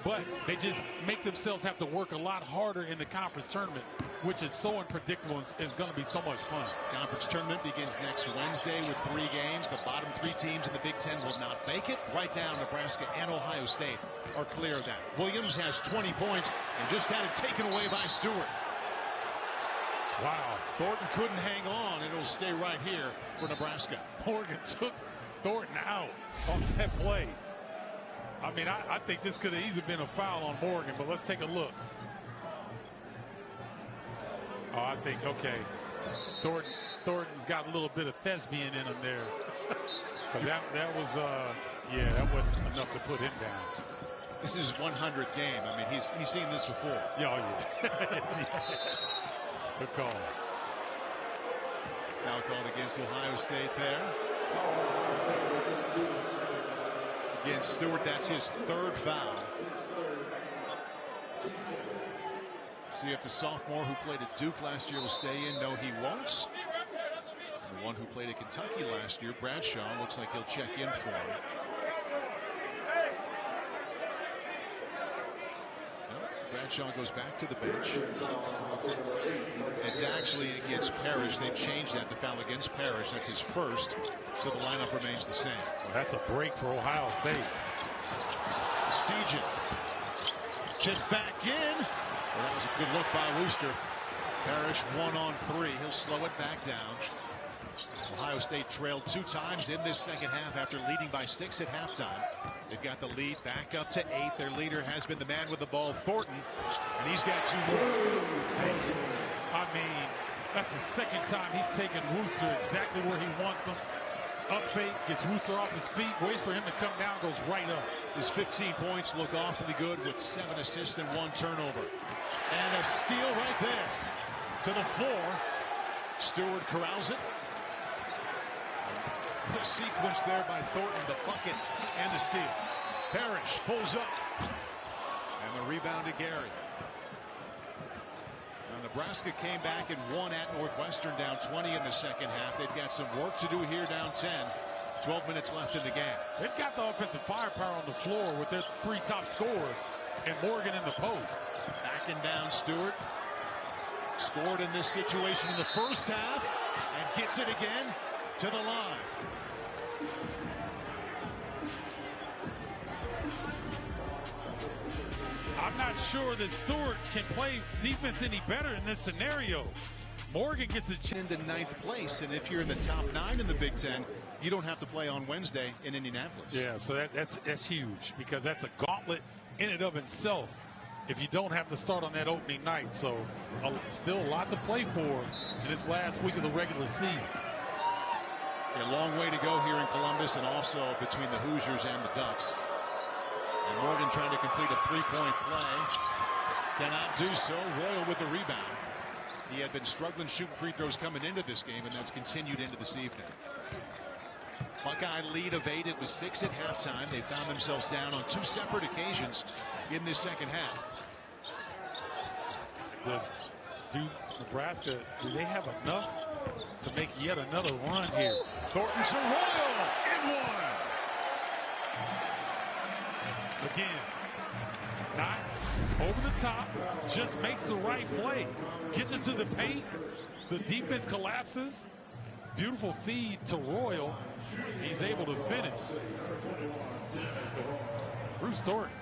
but they just make themselves have to work a lot harder in the conference tournament, which is so unpredictable and is going to be so much fun. Conference tournament begins next Wednesday with 3 games. The bottom 3 teams in the Big Ten will not make it. Right now, Nebraska and Ohio State are clear of that. Williams has 20 points and just had it taken away by Stewart. Wow. Thornton couldn't hang on, and it'll stay right here for Nebraska. Morgan took Thornton out on that play. I mean, I think this could have easily been a foul on Morgan, but let's take a look. Oh, I think, okay. Thornton's got a little bit of thespian in him there. Because that was, yeah, that wasn't enough to put him down. This is his 100th game. I mean, he's seen this before. Yeah, oh, yeah. Yes, he has. Good call. Now called against Ohio State there. Against Stewart, that's his 3rd foul. See if the sophomore who played at Duke last year will stay in. No, he won't. And the one who played at Kentucky last year, Bradshaw, looks like he'll check in for him. No, Bradshaw goes back to the bench. It's actually against Parrish. They've changed that to foul against Parrish. That's his 1st, so the lineup remains the same. Well, that's a break for Ohio State. Esijan. Chip back in. Well, that was a good look by Wooster. Parrish 1 on 3. He'll slow it back down. Ohio State trailed 2 times in this second half after leading by 6 at halftime. They've got the lead back up to 8. Their leader has been the man with the ball, Thornton, and he's got 2 more. I mean, that's the 2nd time he's taken Wooster exactly where he wants him. Up fake, gets Wooster off his feet, waits for him to come down, goes right up. His 15 points look awfully good with 7 assists and 1 turnover. And a steal right there to the floor. Stewart corrals it. The sequence there by Thornton, the bucket and the steal. Parrish pulls up. And the rebound to Gary. Now Nebraska came back and won at Northwestern down 20 in the second half. They've got some work to do here down 10. 12 minutes left in the game. They've got the offensive firepower on the floor with their 3 top scorers and Morgan in the post. Backing down Stewart. Scored in this situation in the first half and gets it again to the line. I'm not sure that Stewart can play defense any better in this scenario. Morgan gets a chance into 9th place, and if you're in the top 9 in the Big Ten, you don't have to play on Wednesday in Indianapolis. Yeah, so that's huge because that's a gauntlet in and of itself if you don't have to start on that opening night. So still a lot to play for in this last week of the regular season. A long way to go here in Columbus and also between the Hoosiers and the Ducks. And Morgan trying to complete a 3-point play. Cannot do so. Royal with the rebound. He had been struggling shooting free throws coming into this game, and that's continued into this evening. Buckeye lead of 8. It was 6 at halftime. They found themselves down on 2 separate occasions in this second half. Do Nebraska, do they have enough to make yet another run here? Thornton to Royal in 1. Again, not over the top, just makes the right play. Gets it to the paint. The defense collapses. beautiful feed to Royal. He's able to finish. Bruce Thornton,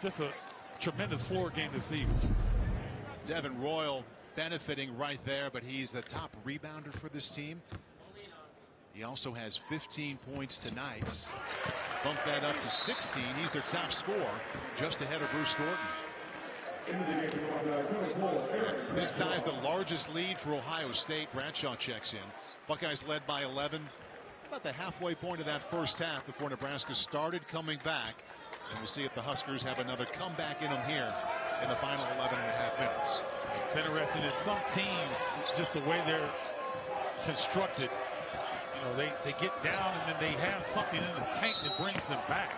just a tremendous floor game this evening. Devin Royal benefiting right there, but he's the top rebounder for this team. He also has 15 points tonight. Bump that up to 16. He's their top scorer, just ahead of Bruce Thornton. This ties the largest lead for Ohio State. Bradshaw checks in. Buckeyes led by 11. About the halfway point of that first half before Nebraska started coming back. And we'll see if the Huskers have another comeback in them here in the final 11 and a half minutes. It's interesting that some teams, just the way they're constructed, you know, they get down and then they have something in the tank that brings them back.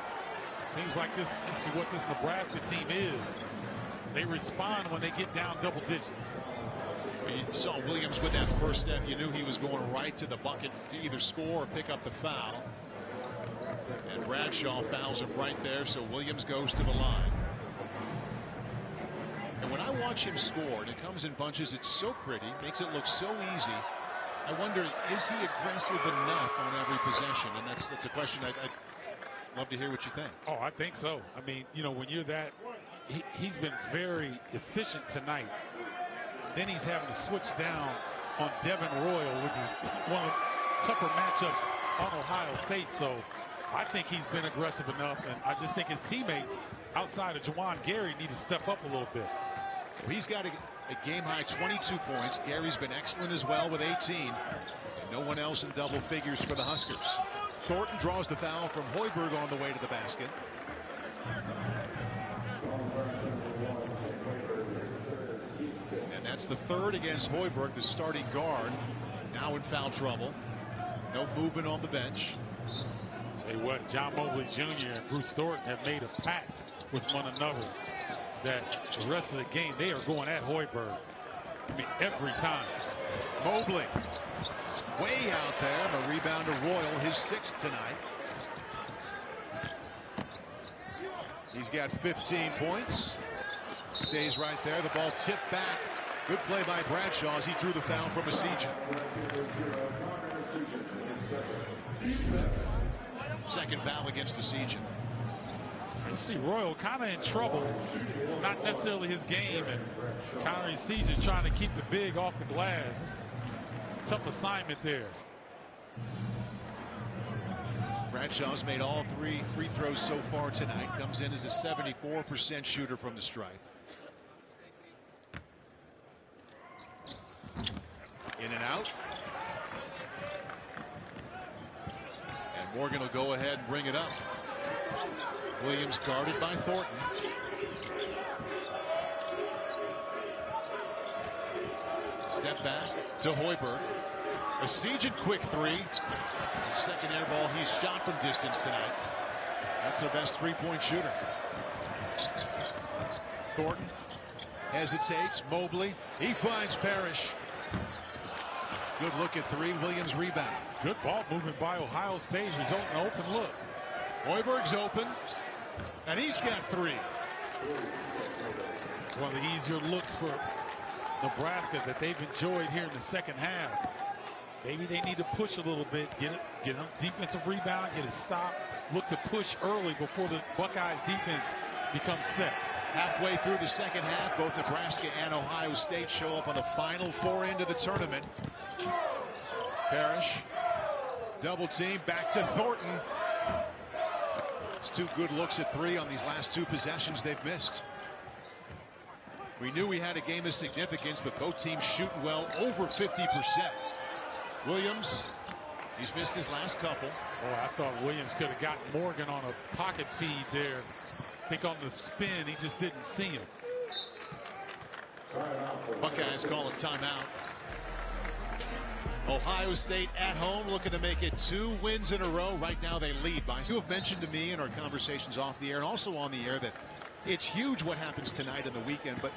Seems like this is what this Nebraska team is. They respond when they get down double digits. Well, you saw Williams with that first step. You knew he was going right to the bucket to either score or pick up the foul. And Bradshaw fouls him right there, so Williams goes to the line. And when I watch him score, and it comes in bunches, it's so pretty, makes it look so easy. I wonder, is he aggressive enough on every possession? And that's a question I'd love to hear what you think. Oh, I think so. I mean, you know, when you're that, he's been very efficient tonight. Then he's having to switch down on Devin Royal, which is one of the tougher matchups on Ohio State. So I think he's been aggressive enough, and I just think his teammates outside of Juwan Gary need to step up a little bit. So he's got a game-high 22 points. Gary's been excellent as well with 18. And no one else in double figures for the Huskers. Thornton draws the foul from Hoiberg on the way to the basket. And that's the third against Hoiberg, the starting guard. Now in foul trouble. No movement on the bench. Tell you what, John Mobley Jr. and Bruce Thornton have made a pact with one another that the rest of the game they are going at Hoiberg. I mean, every time. Mobley way out there. The rebound to Royal, his sixth tonight. He's got 15 points. Stays right there. The ball tipped back. Good play by Bradshaw as he drew the foul from Asijan. Second foul against Asijan. You see Royal kind of in trouble. It's not necessarily his game, and Connor Asijan trying to keep the big off the glass. It's a tough assignment there. Bradshaw's made all 3 free throws so far tonight. Comes in as a 74% shooter from the stripe. In and out. And Morgan will go ahead and bring it up. Williams guarded by Thornton. Step back to Hoiberg. Asijan quick three. Second air ball he's shot from distance tonight. That's their best three-point shooter. Thornton hesitates. Mobley. He finds Parrish. Good look at three. Williams rebound. Good ball movement by Ohio State. He's an open look. Hoiberg's open. And he's got three. It's one of the easier looks for Nebraska that they've enjoyed here in the second half. Maybe they need to push a little bit, get a defensive rebound, get a stop, look to push early before the Buckeyes defense becomes set. Halfway through the second half, both Nebraska and Ohio State show up on the final four into the tournament. Parrish, double team, back to Thornton. It's two good looks at three on these last two possessions they've missed. We knew we had a game of significance, but both teams shooting well, over 50%. Williams, he's missed his last couple. Oh, I thought Williams could have gotten Morgan on a pocket feed there. I think on the spin, he just didn't see him. Buckeyes call a timeout. Ohio State at home looking to make it 2 wins in a row. Right now they lead by. You have mentioned to me in our conversations off the air and also on the air that it's huge what happens tonight and the weekend, but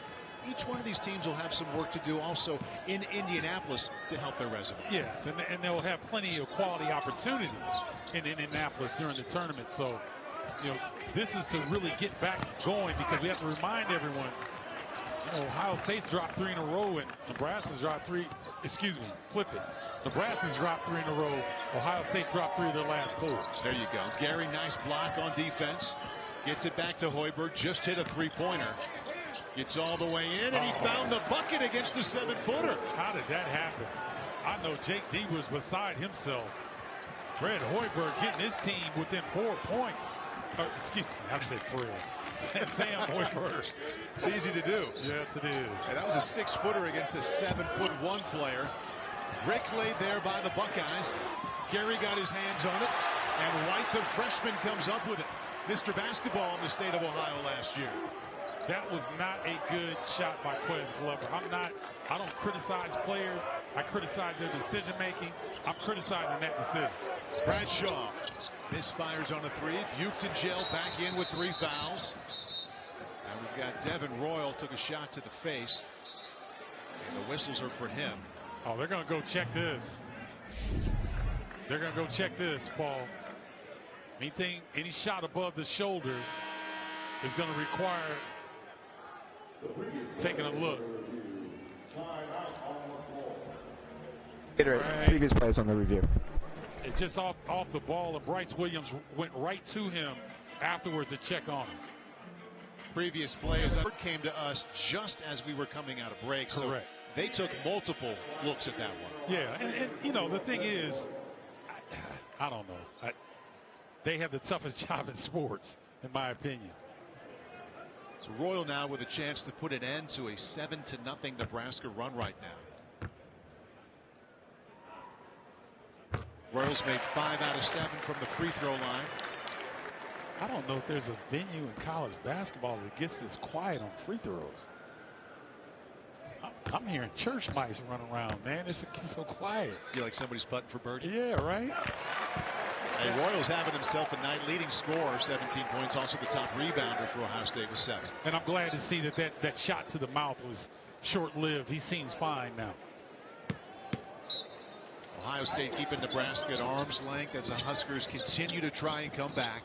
each one of these teams will have some work to do also in Indianapolis to help their resume. Yes, and they'll have plenty of quality opportunities in Indianapolis during the tournament. So, you know, this is to really get back going because we have to remind everyone, you Ohio State's dropped 3 in a row, and Nebraska's dropped 3. Excuse me, flip it. Nebraska's dropped 3 in a row. Ohio State's dropped 3 of their last 4. There you go. Gary, nice block on defense. Gets it back to Hoiberg. Just hit a 3-pointer. Gets all the way in, and he found the bucket against the 7-footer. How did that happen? I know Jake D was beside himself. Fred Hoiberg getting his team within 4 points. Excuse me, I said Fred. Sam Hoiberg. It's easy to do. Yes, it is. And that was a 6-footer against a 7'1" player. Rick laid there by the Buckeyes. Gary got his hands on it, and White, the freshman, comes up with it. Mr. Basketball in the state of Ohio last year. That was not a good shot by Quez Glover. I don't criticize players. I criticize their decision making. I'm criticizing that decision. Bradshaw misfires on a 3. Buchton back in with 3 fouls. And we've got Devin Royal took a shot to the face. And the whistles are for him. Oh, they're going to go check this. They're going to go check this, Paul. Any shot above the shoulders is going to require taking a look. Previous plays on the review. It just off the ball, and Bryce Williams went right to him afterwards to check on him. Previous play came to us just as we were coming out of break. Correct. So they took multiple looks at that one. Yeah, and you know, the thing is, I don't know. They have the toughest job in sports, in my opinion. So Royal now with a chance to put an end to a 7-0 Nebraska run right now. Royals made 5 out of 7 from the free throw line. I don't know if there's a venue in college basketball that gets this quiet on free throws. I'm hearing church mice run around, man. It's so quiet. Feel like somebody's putting for birdie. Yeah, right. Hey, Royals having himself a night leading scorer, 17 points, also the top rebounder for Ohio State with 7. And I'm glad to see that shot to the mouth was short-lived. He seems fine now. Ohio State keeping Nebraska at arm's length as the Huskers continue to try and come back.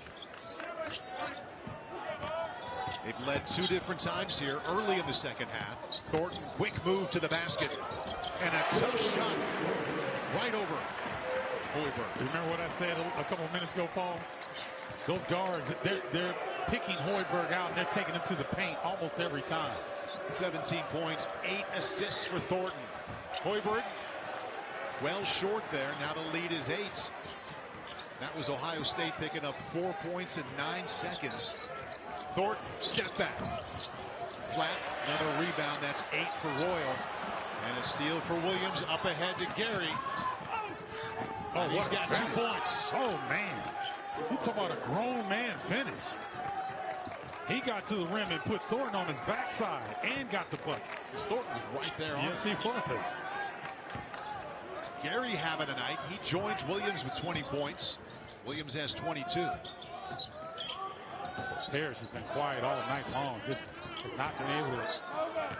They've led 2 different times here early in the second half. Thornton, quick move to the basket, and a tough shot right over Hoiberg. Remember what I said a couple of minutes ago, Paul? Those guards, they're picking Hoiberg out, and they're taking him to the paint almost every time. 17 points, 8 assists for Thornton. Hoiberg well short there. Now the lead is 8. That was Ohio State picking up 4 points in 9 seconds. Thornton, step back. Flat, another rebound. That's 8 for Royal. And a steal for Williams. Up ahead to Gary. Oh, he's got 2 points. Oh, man. You talking about a grown man finish. He got to the rim and put Thornton on his backside and got the bucket. Thornton was right there on Yes, he was. Gary having a night. He joins Williams with 20 points. Williams has 22. Harris has been quiet all night long, just not been able to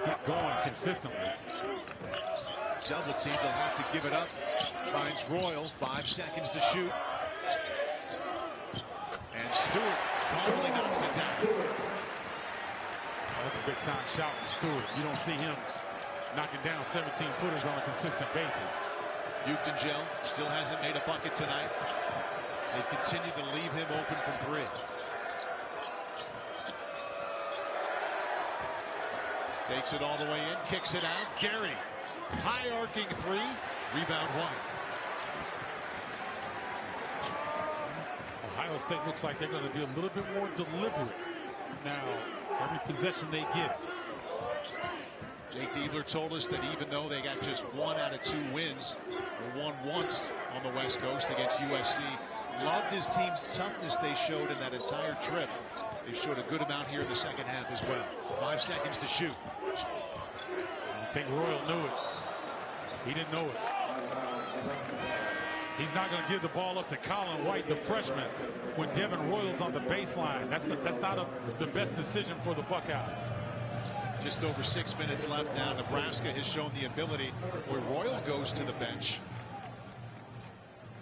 get going consistently. Double team, they'll have to give it up. Finds Royal, 5 seconds to shoot. And Stewart calmly knocks it down. That's a big time shot from Stewart. You don't see him knocking down 17-footers on a consistent basis. Buchton still hasn't made a bucket tonight. They continue to leave him open from 3. Takes it all the way in, kicks it out. Gary, high arcing 3, rebound 1. Ohio State looks like they're going to be a little bit more deliberate now every possession they get. Jake Diebler told us that even though they got just 1 out of 2 wins, or won once on the West Coast against USC, loved his team's toughness they showed in that entire trip. They showed a good amount here in the second half as well. 5 seconds to shoot. I think Royal knew it. He didn't know it. He's not going to give the ball up to Colin White, the freshman, when Devin Royal's on the baseline. That's not the best decision for the Buckeyes. Just over 6 minutes left now. Nebraska has shown the ability where Royal goes to the bench.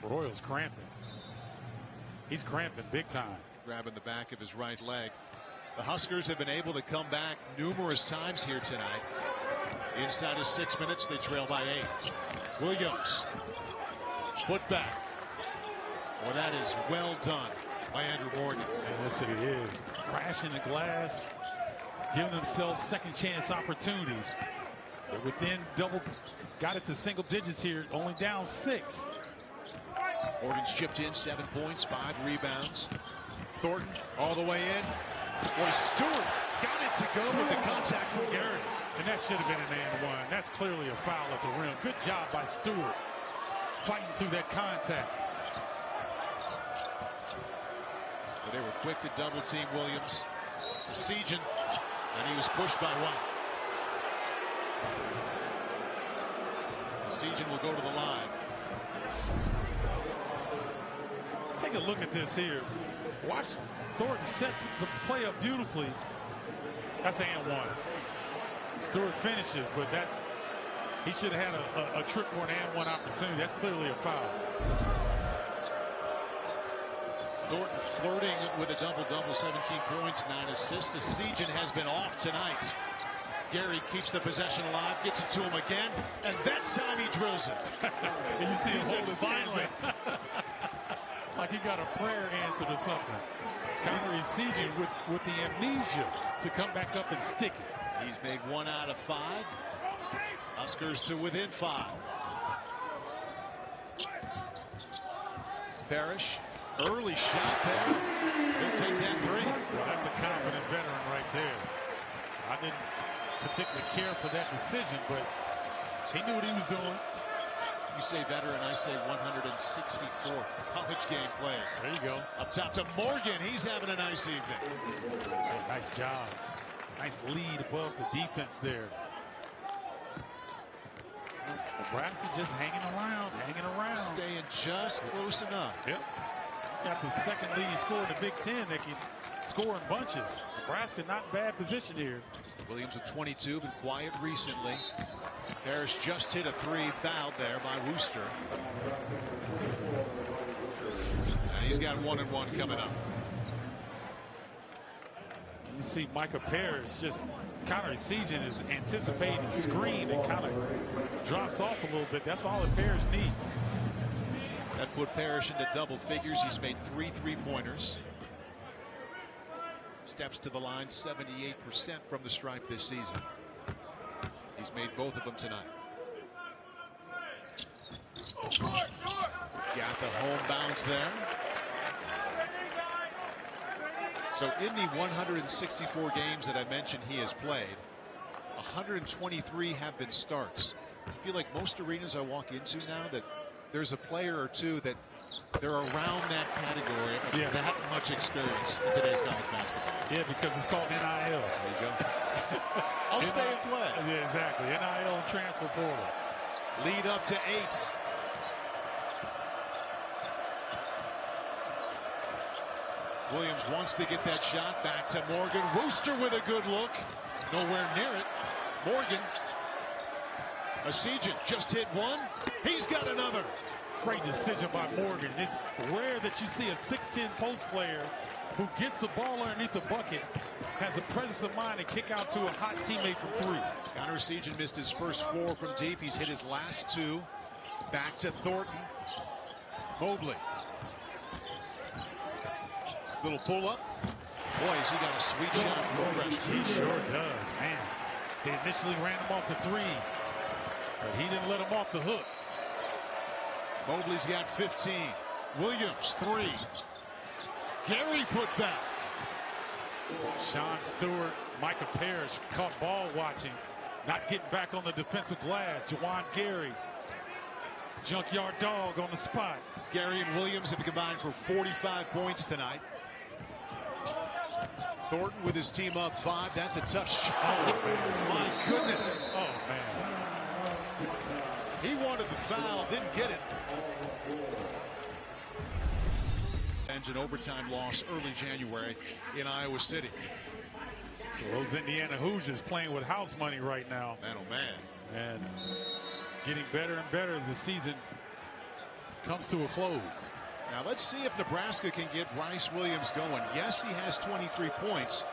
Royal's cramping. He's cramping big time. Grabbing the back of his right leg. The Huskers have been able to come back numerous times here tonight. Inside of 6 minutes, they trail by 8. Williams, put back. Well, that is well done by Andrew Morgan. And yes, it is. Crashing the glass, giving themselves second chance opportunities. They're within double, got it to single digits here, only down 6. Morgan's chipped in 7 points, 5 rebounds. Thornton all the way in. Boy, Stewart got it to go with the contact from Garrett. And that should have been an and one. That's clearly a foul at the rim. Good job by Stewart fighting through that contact. But they were quick to double team Williams. Sejan, and he was pushed by White. Sejan will go to the line. Let's take a look at this here. Watch Thornton sets the play up beautifully. That's and one. Stewart finishes, but he should have had a trip for an and one opportunity. That's clearly a foul. Thornton flirting with a double-double, 17 points, 9 assists. The Sejan has been off tonight. Gary keeps the possession alive, gets it to him again, and that time he drills it. And you see him hold his finally. Like he got a prayer answered or something. Connery Sejan with the amnesia to come back up and stick it. He's made 1 out of 5. Huskers to within 5. Parrish, early shot there. He'll take that 3. Well, that's a confident veteran right there. I didn't particularly care for that decision, but he knew what he was doing. You say veteran, I say 164 college game player. There you go. Up top to Morgan. He's having a nice evening. Oh, nice job. Nice lead above the defense there. Nebraska just hanging around. Staying just close enough. Yep. Got the second leading scorer in the Big Ten. They can score in bunches. Nebraska not in bad position here. Williams with 22, been quiet recently. Parrish just hit a 3, fouled there by Wooster. And he's got 1 and 1 coming up. You see Micah Parrish just Connor Sejan is anticipating a screen and kind of drops off a little bit. That's all that Parrish needs. That put Parrish into double figures. He's made 3 3-pointers. Steps to the line 78% from the stripe this season. He's made both of them tonight. Got the home bounce there. So in the 164 games that I mentioned he has played, 123 have been starts. I feel like most arenas I walk into now that there's a player or two that they're around that category of that much experience in today's college basketball. Yeah, because it's called NIL. There you go. I'll stay and play. Yeah, exactly. NIL and transfer portal. Lead up to 8. Williams wants to get that shot back to Morgan. Wooster with a good look. Nowhere near it. Morgan. Sejan just hit 1. He's got another. Great decision by Morgan. It's rare that you see a 6'10" post player who gets the ball underneath the bucket, has a presence of mind to kick out to a hot teammate from 3. Connor Sejan missed his first 4 from deep. He's hit his last 2. Back to Thornton. Mobley. Little pull up. Boy, has he got a sweet shot for a freshman. He sure does, man. They initially ran him off the 3, but he didn't let him off the hook. Mobley's got 15. Williams 3. Gary put back. Sean Stewart, Micah Parrish caught ball watching, not getting back on the defensive glass. Juwan Gary, junkyard dog on the spot. Gary and Williams have combined for 45 points tonight. Thornton with his team up 5. That's a tough shot. Oh, my goodness. Oh, man. He wanted the foul, didn't get it. An overtime loss early January in Iowa City. So those Indiana Hoosiers playing with house money right now. Man, oh man. And getting better and better as the season comes to a close. Now let's see if Nebraska can get Bryce Williams going. Yes, he has 23 points,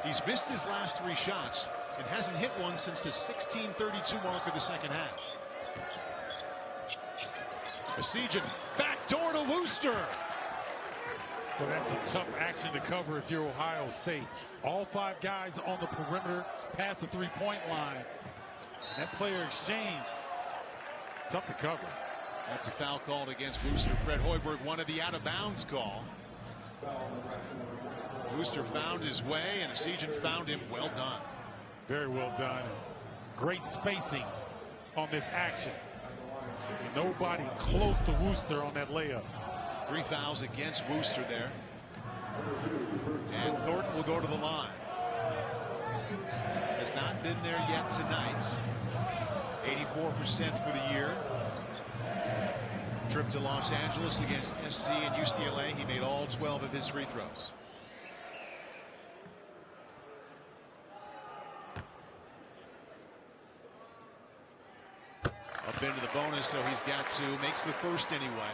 He's missed his last 3 shots and hasn't hit one since the 16:32 mark of the second half. Essegian backdoor to Wooster. Well, that's some tough action to cover if you're Ohio State. All 5 guys on the perimeter past the 3-point line. And that player exchange, tough to cover. That's a foul called against Wooster. Fred Hoiberg wanted the out-of-bounds call. Wooster found his way, and Essegian found him. Well done. Very well done. Great spacing on this action. Nobody close to Wooster on that layup. 3 fouls against Wooster there. And Thornton will go to the line. Has not been there yet tonight. 84% for the year. Trip to Los Angeles against SC and UCLA. He made all 12 of his free throws. Up into the bonus, so he's got 2. Makes the first anyway.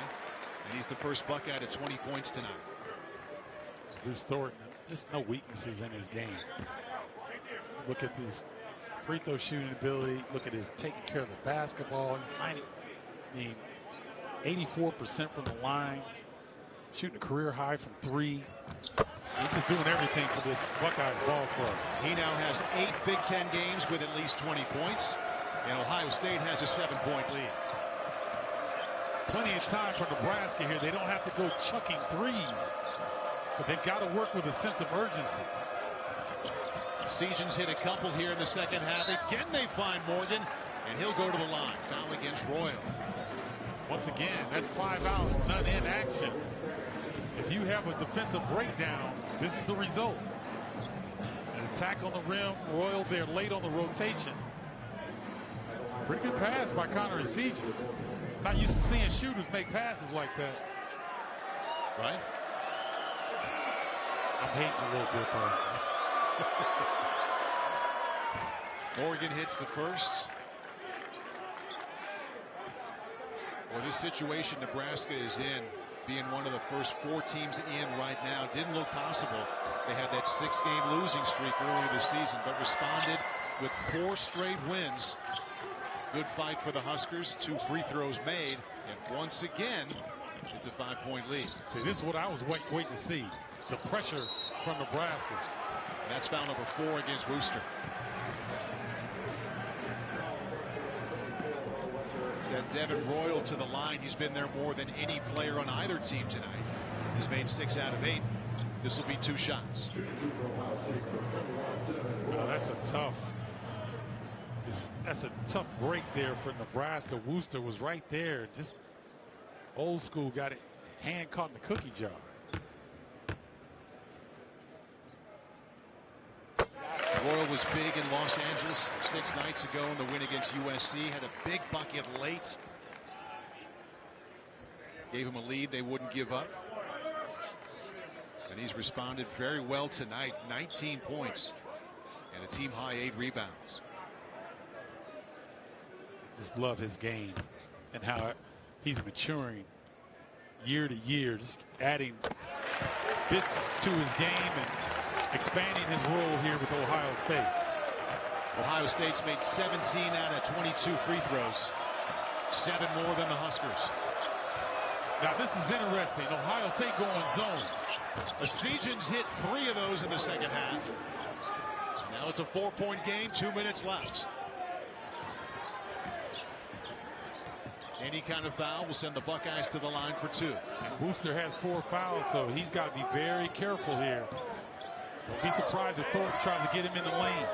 And he's the first Buckeye to 20 points tonight. Bruce Thornton, just no weaknesses in his game. Look at this free throw shooting ability. Look at his taking care of the basketball. He's 84% from the line. Shooting a career high from 3. He's just doing everything for this Buckeyes ball club. He now has 8 Big Ten games with at least 20 points. And Ohio State has a 7-point lead. Plenty of time for Nebraska here. They don't have to go chucking threes, but they've got to work with a sense of urgency. Essegian's hit a couple here in the second half. Again, they find Morgan, and he'll go to the line. Foul against Royal. Once again, that 5-out, none in action. If you have a defensive breakdown, this is the result. An attack on the rim. Royal there late on the rotation. Pretty good pass by Connor Essegian. Not used to seeing shooters make passes like that. Right? I'm hating a little bit though. Morgan hits the first. Well, this situation Nebraska is in, being one of the first 4 teams in right now, didn't look possible. They had that 6-game losing streak early this season, but responded with 4 straight wins. Good fight for the Huskers. 2 free throws made, and once again, it's a 5-point lead. See, this is what I was waiting to see. The pressure from Nebraska. And that's foul number 4 against Wooster. Sent Devin Royal to the line. He's been there more than any player on either team tonight. He's made 6 out of 8. This will be 2 shots. Oh, that's a tough break there for Nebraska. Wooster was right there. Just old school, got it hand caught in the cookie jar. Royal was big in Los Angeles 6 nights ago in the win against USC. Had a big bucket late. Gave him a lead they wouldn't give up. And he's responded very well tonight. 19 points and a team high 8 rebounds. Just love his game and how he's maturing year to year, just adding bits to his game and expanding his role here with Ohio State. Ohio State's made 17 out of 22 free throws. 7 more than the Huskers. Now this is interesting. Ohio State going zone. Essegian's hit 3 of those in the second half. Now it's a 4-point game, 2 minutes left. Any kind of foul will send the Buckeyes to the line for 2. And Wooster has 4 fouls, so he's got to be very careful here. Don't be surprised if Thornton tries to get him in the lane.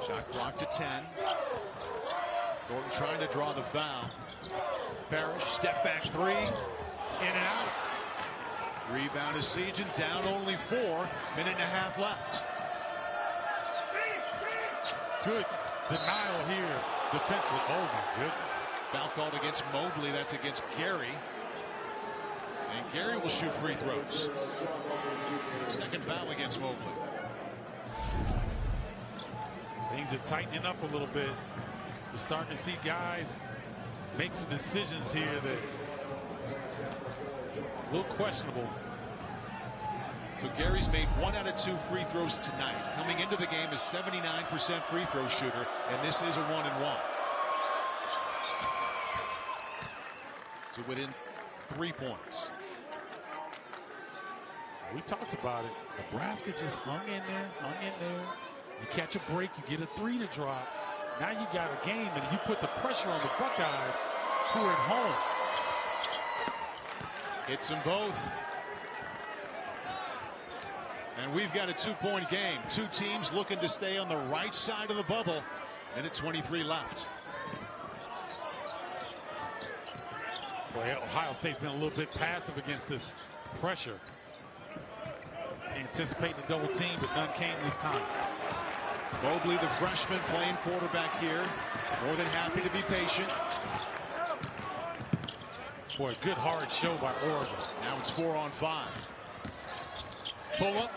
Shot clock to 10. Thornton trying to draw the foul. Parrish, step back 3. In and out. Rebound Essegian, down only 4. Minute and a half left. Good denial here. Defensive. Oh my goodness. Foul called against Mobley. That's against Gary. And Gary will shoot free throws. Second foul against Mobley. Things are tightening up a little bit. We're starting to see guys make some decisions here that a little questionable. So Gary's made 1 out of 2 free throws tonight. Coming into the game is 79% free throw shooter, and this is a 1-and-1. So within 3 points. We talked about it. Nebraska just hung in there. You catch a break, you get a 3 to drop. Now you got a game, and you put the pressure on the Buckeyes, who are at home. Hits them both. And we've got a 2-point game. 2 teams looking to stay on the right side of the bubble. Minute 23 left. Boy, Ohio State's been a little bit passive against this pressure. Anticipating a double team, but none came this time. Mobley, the freshman, playing quarterback here. More than happy to be patient. Boy, a good hard show by Oregon. Now it's 4-on-5. Pull up.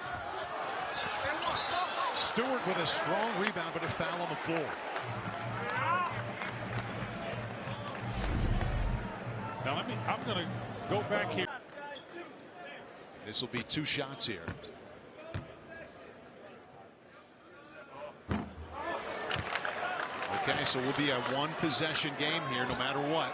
Stewart with a strong rebound, but a foul on the floor. Now I'm going to go back here. This will be 2 shots here. Okay, so we'll be a 1-possession game here no matter what.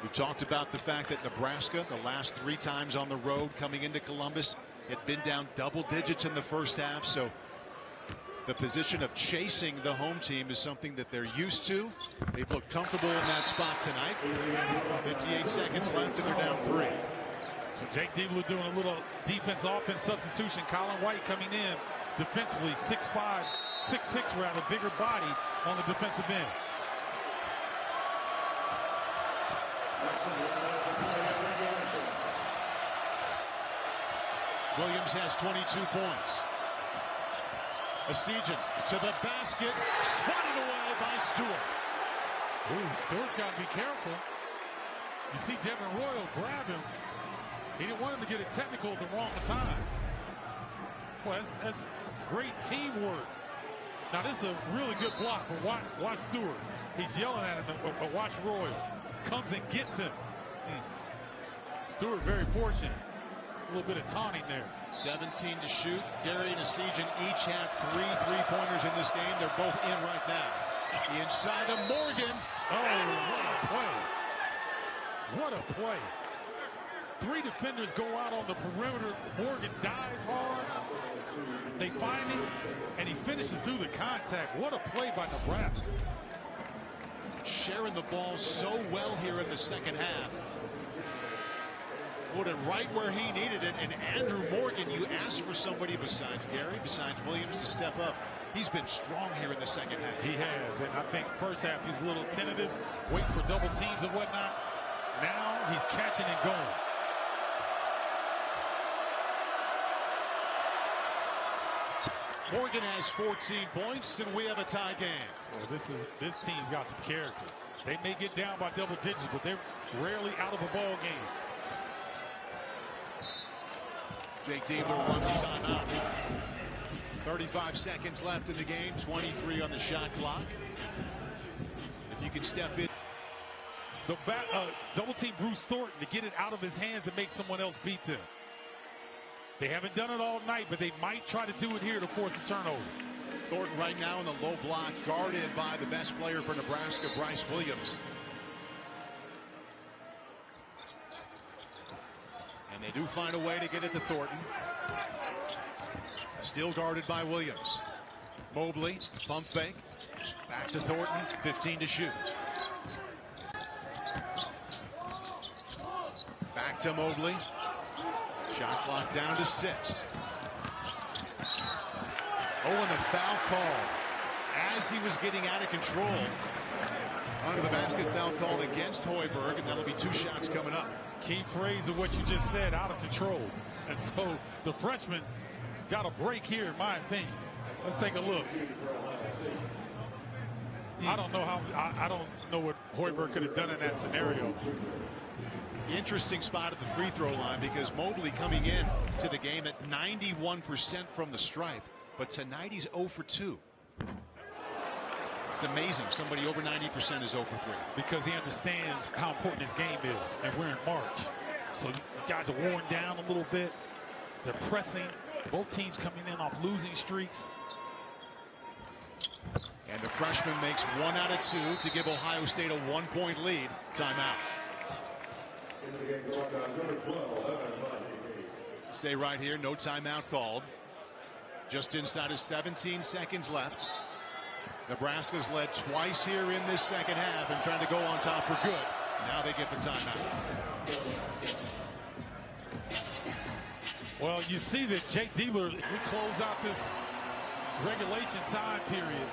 We talked about the fact that Nebraska, the last 3 times on the road coming into Columbus, had been down double digits in the first half. So the position of chasing the home team is something that they're used to. They've looked comfortable in that spot tonight. 58 seconds left and they're down 3. So Jake Diebler doing a little defense-offense substitution. Colin White coming in defensively, 6'5", 6'6" rather, bigger body on the defensive end. Williams has 22 points. Asijan to the basket, swatted away by Stewart. Ooh, Stewart's got to be careful. You see Devin Royal grab him. He didn't want him to get it technical at the wrong time. Well, that's great teamwork. Now, this is a really good block, but watch Stewart. He's yelling at him, but watch Royal. Comes and gets him. Stewart very fortunate. A little bit of taunting there. 17 to shoot. Gary and Asijan each have 3 3-pointers in this game. They're both in right now. Inside of Morgan. Oh, what a play. What a play. 3 defenders go out on the perimeter. Morgan dives hard. They find him, and he finishes through the contact. What a play by Nebraska. Sharing the ball so well here in the second half. Put it right where he needed it. And Andrew Morgan, you asked for somebody besides Gary, besides Williams, to step up. He's been strong here in the second half. He has, and I think first half he's a little tentative, waits for double teams and whatnot. Now he's catching and going. Morgan has 14 points, and we have a tie game. Well, this team's got some character. They may get down by double digits, but they're rarely out of a ball game. Jake Diebler wants a timeout. 35 seconds left in the game, 23 on the shot clock. If you can step in. The double team Bruce Thornton to get it out of his hands and make someone else beat them. They haven't done it all night, but they might try to do it here to force a turnover. Thornton right now in the low block, guarded by the best player for Nebraska, Bryce Williams. And they do find a way to get it to Thornton. Still guarded by Williams. Mobley, pump fake. Back to Thornton, 15 to shoot. Back to Mobley. Shot clock down to 6. Oh, and the foul call as he was getting out of control. Under the basket, foul called against Hoiberg, and that'll be 2 shots coming up. Key phrase of what you just said, out of control. And so the freshman got a break here, in my opinion. Let's take a look. I don't know what Hoiberg could have done in that scenario. Interesting spot at the free throw line, because Mobley coming in to the game at 91% from the stripe, but tonight he's 0 for 2. It's amazing. Somebody over 90% is 0 for 3. Because he understands how important this game is, and we're in March. So these guys are worn down a little bit. They're pressing. Both teams coming in off losing streaks. And the freshman makes 1 out of 2 to give Ohio State a 1-point lead. Timeout. Stay right here. No timeout called. Just inside of 17 seconds left. Nebraska's led twice here in this second half and trying to go on top for good. Now they get the timeout. Well, you see that Jake Diebler, we close out this regulation time period.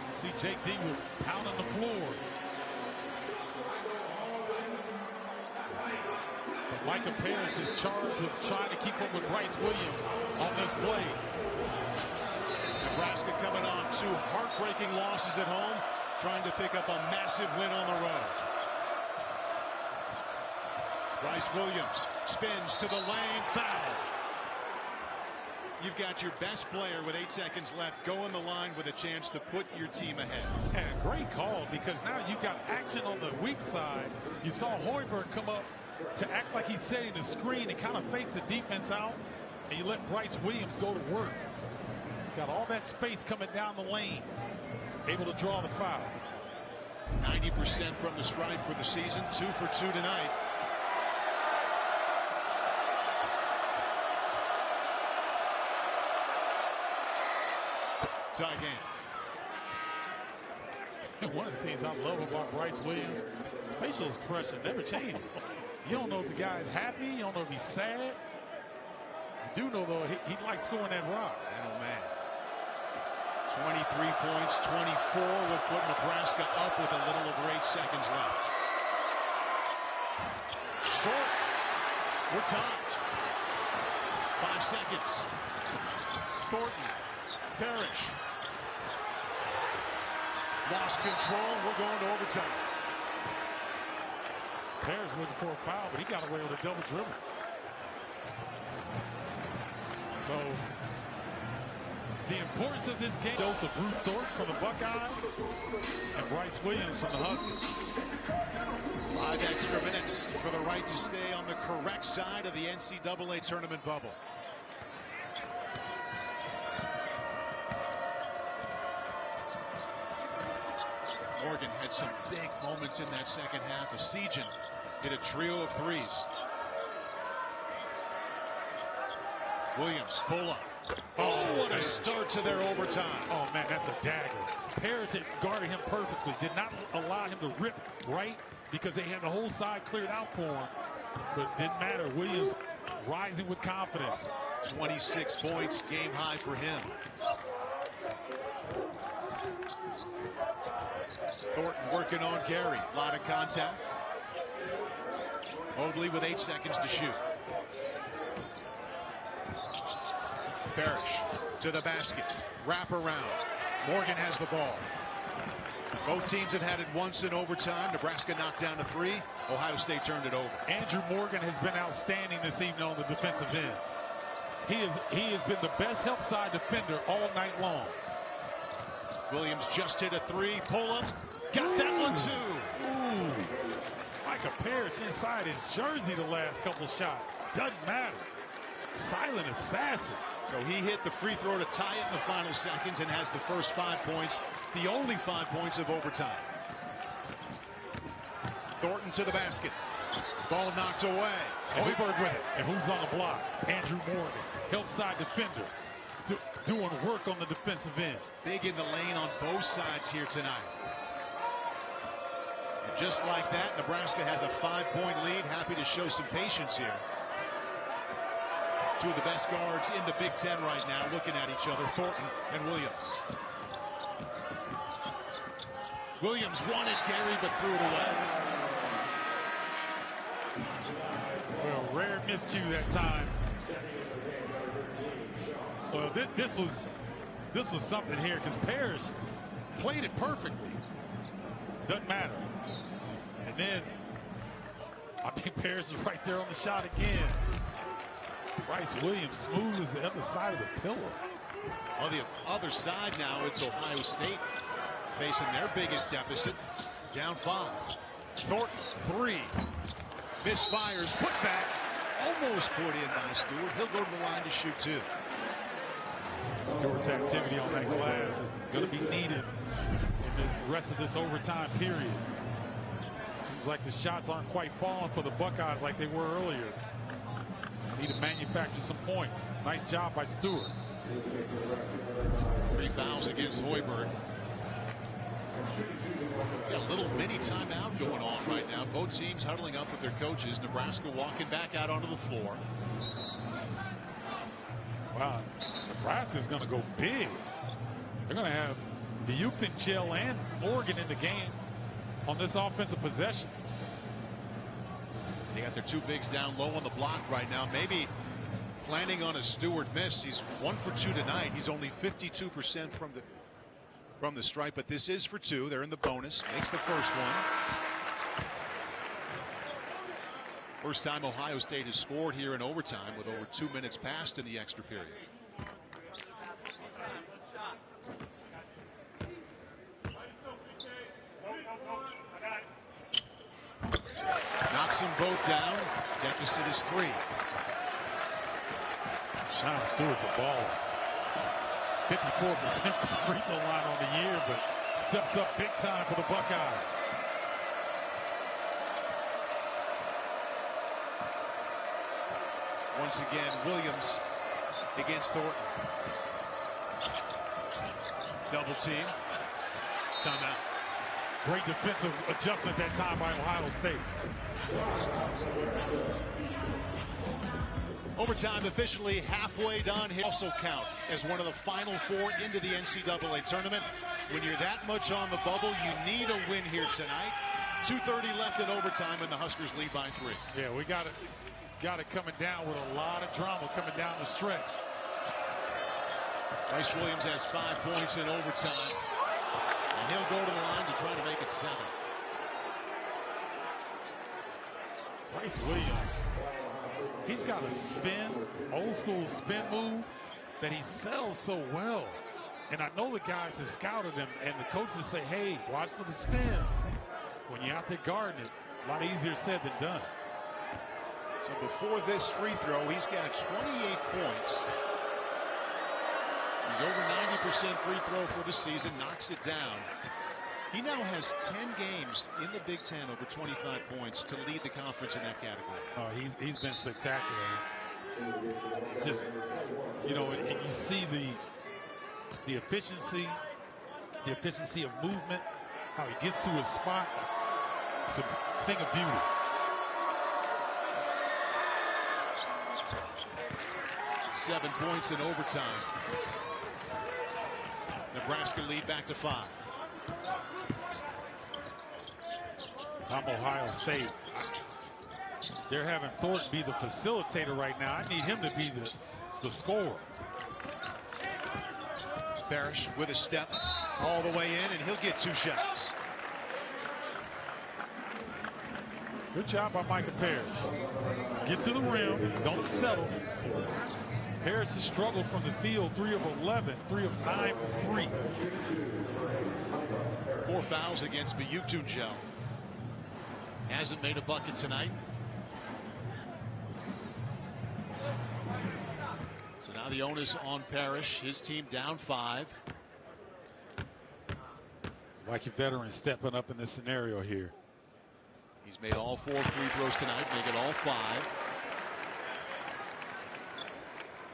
You see Jake Diebler pounding the floor. But Micah Parrish is charged with trying to keep up with Bryce Williams on this play. Nebraska coming off 2 heartbreaking losses at home, trying to pick up a massive win on the road. Bryce Williams spins to the lane, foul. You've got your best player with 8 seconds left. Go in the line with a chance to put your team ahead. And a great call, because now you've got action on the weak side. You saw Hoiberg come up to act like he's setting the screen and kind of face the defense out, and you let Bryce Williams go to work. Got all that space coming down the lane, able to draw the foul. 90% from the stripe for the season, 2 for 2 tonight. Tie game. One of the things I love about Bryce Williams, facial expression never changes. You don't know if the guy's happy, you don't know if he's sad. You do know, though, he likes scoring that rock. Oh, man. 23 points, 24 will put Nebraska up with a little over 8 seconds left. Short. We're tied. 5 seconds. Thornton. Parrish. Lost control. We're going to overtime. Parrish looking for a foul, but he got away with a double dribble. So the importance of this game, dose of Bruce Thornton from the Buckeyes and Bryce Williams from the Huskies. 5 extra minutes for the right to stay on the correct side of the NCAA tournament bubble. Morgan had some big moments in that second half. Asijan hit a trio of threes. Williams, pull up. Oh, what a start to their overtime. Oh, man, that's a dagger. Parrish had guarded him perfectly. Did not allow him to rip right because they had the whole side cleared out for him. But didn't matter. Williams rising with confidence. 26 points, game high for him. Thornton working on Gary. A lot of contacts. Mobley with 8 seconds to shoot. Parrish to the basket. Wrap around. Morgan has the ball. Both teams have had it once in overtime. Nebraska knocked down to 3. Ohio State turned it over. Andrew Morgan has been outstanding this evening on the defensive end. He has been the best help side defender all night long. Williams just hit a 3. Pull up. Got that one too. Ooh. Micah Parrish inside his jersey the last couple shots. Doesn't matter. Silent assassin. So he hit the free throw to tie it in the final seconds and has the first 5 points, the only 5 points of overtime. Thornton to the basket. Ball knocked away. Hoiberg with it. And who's on the block? Andrew Morgan, help side defender, doing work on the defensive end. Big in the lane on both sides here tonight. And just like that, Nebraska has a 5-point lead. Happy to show some patience here. 2 of the best guards in the Big Ten right now looking at each other, Thornton and Williams. Williams wanted Gary but threw it away. Well, rare miscue that time. Well, this was something here because Parrish played it perfectly. Doesn't matter. And then I think Parrish is right there on the shot again. Bryce Williams smooth as the other side of the pillow. On the other side now, it's Ohio State facing their biggest deficit. Down 5. Thornton, 3. Misfires, put back, almost put in by Stewart. He'll go to the line to shoot two. Stewart's activity on that glass is going to be needed in the rest of this overtime period. Seems like the shots aren't quite falling for the Buckeyes like they were earlier. Need to manufacture some points. Nice job by Stewart. 3 fouls against Hoiberg. Got a little mini timeout going on right now. Both teams huddling up with their coaches. Nebraska walking back out onto the floor. Wow, Nebraska's going to go big. They're going to have Buchton, and Morgan in the game on this offensive possession. They got their two bigs down low on the block right now. Maybe planning on a Stewart miss. He's 1 for 2 tonight. He's only 52% from the stripe, but this is for 2. They're in the bonus. Makes the first one. First time Ohio State has scored here in overtime with over 2 minutes passed in the extra period. Knocks them both down. Deficit is 3. Sean Stewart's a baller. 54% from the free throw line on the year, but steps up big time for the Buckeyes. Once again, Williams against Thornton. Double team. Timeout. Great defensive adjustment that time by Ohio State. Overtime officially halfway done here. Also count as one of the final 4 into the NCAA tournament. When you're that much on the bubble, you need a win here tonight. 2:30 left in overtime, and the Huskers lead by 3. Yeah, we got it coming down with a lot of drama coming down the stretch. Bryce Williams has 5 points in overtime, and he'll go to the line to try to make it 7. Bryce Williams, he's got a spin, old school spin move that he sells so well. And I know the guys have scouted him, and the coaches say, hey, watch for the spin. When you're out there guarding it, a lot easier said than done. So before this free throw, he's got 28 points. He's over 90% free throw for the season, knocks it down. He now has 10 games in the Big Ten over 25 points to lead the conference in that category. Oh, he's been spectacular. Just, you know, and you see the efficiency of movement, how he gets to his spots. It's a thing of beauty. Seven points in overtime. Nebraska lead back to 5. I'm Ohio State. They're having Thornton be the facilitator right now. I need him to be the scorer. Parrish with a step all the way in, and he'll get 2 shots. Good job by Micah Parrish. Get to the rim, don't settle. Parrish has struggled from the field, 3 of 11, 3 of 9 from 3. 4 fouls against Buchton. Hasn't made a bucket tonight. So now the onus on Parrish. His team down 5. Like your veteran stepping up in this scenario here. He's made all 4 free throws tonight, make it all 5.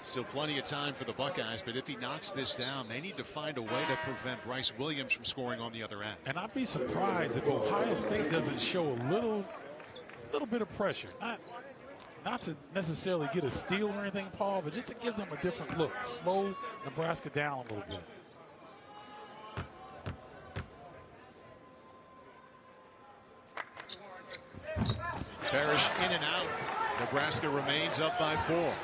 Still plenty of time for the Buckeyes, but if he knocks this down, they need to find a way to prevent Bryce Williams from scoring on the other end. And I'd be surprised if Ohio State doesn't show a little bit of pressure. Not to necessarily get a steal or anything, Paul, but just to give them a different look. Slow Nebraska down a little bit. Parrish in and out. Nebraska remains up by 4.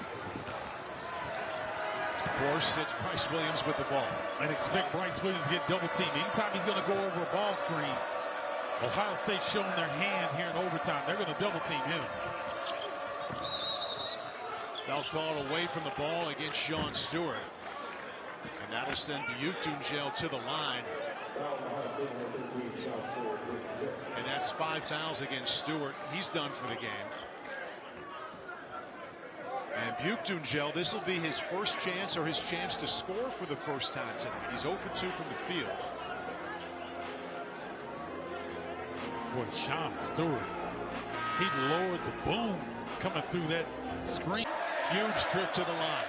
Of course, it's Bryce Williams with the ball. And expect Bryce Williams to get double teamed. Anytime he's going to go over a ball screen, Ohio State's showing their hand here in overtime. They're going to double team him. Foul called away from the ball against Sean Stewart. And that'll send Buchton to the line. And that's 5 fouls against Stewart. He's done for the game. And Buchtunjel, this will be his first chance or his chance to score for the first time tonight. He's 0 for 2 from the field. Boy, Sean Stewart, he lowered the boom coming through that screen. Huge trip to the line.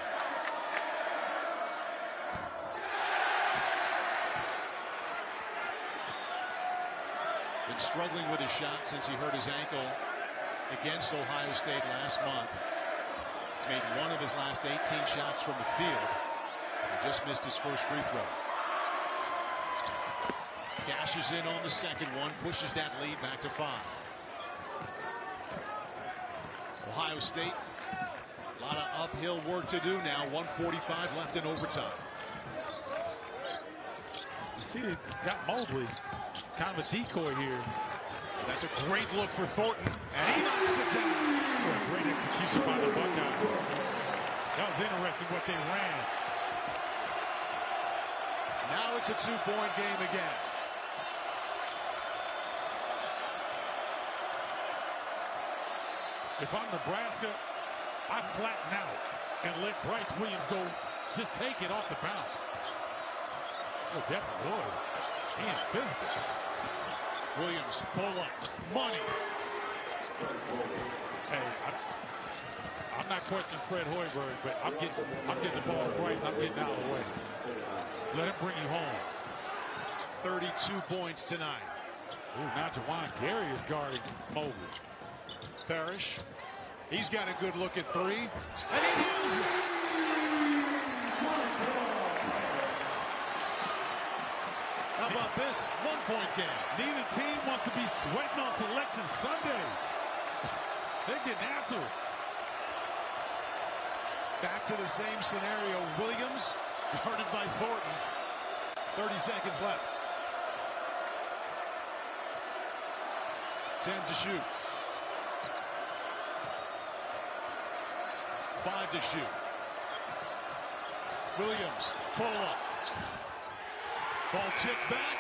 Been struggling with his shot since he hurt his ankle against Ohio State last month. He's made one of his last 18 shots from the field. He just missed his first free throw. Cashes in on the second one, pushes that lead back to 5. Ohio State, a lot of uphill work to do now. 1:45 left in overtime. You see, they got Mobley, kind of a decoy here. That's a great look for Thornton, and he knocks it down. Great execution by the Buckeyes. That was interesting what they ran. Now it's a 2-point game again. If I'm Nebraska, I flatten out and let Bryce Williams go. Just take it off the bounce. Oh, Devin Roy, he is physical. Williams, pull up, money. Hey, I'm not questioning Fred Hoiberg, but I'm getting the ball to Bryce. I'm getting out of the way. Let him bring you home. 32 points tonight. Ooh, now Juwan Gary is guarding Mobley. Parrish, he's got a good look at 3, and he hits it. How about this 1-point game? Neither team wants to be sweating on Selection Sunday. They're getting after it. Back to the same scenario. Williams guarded by Thornton. 30 seconds left. 10 to shoot. 5 to shoot. Williams, pull up. Ball tipped back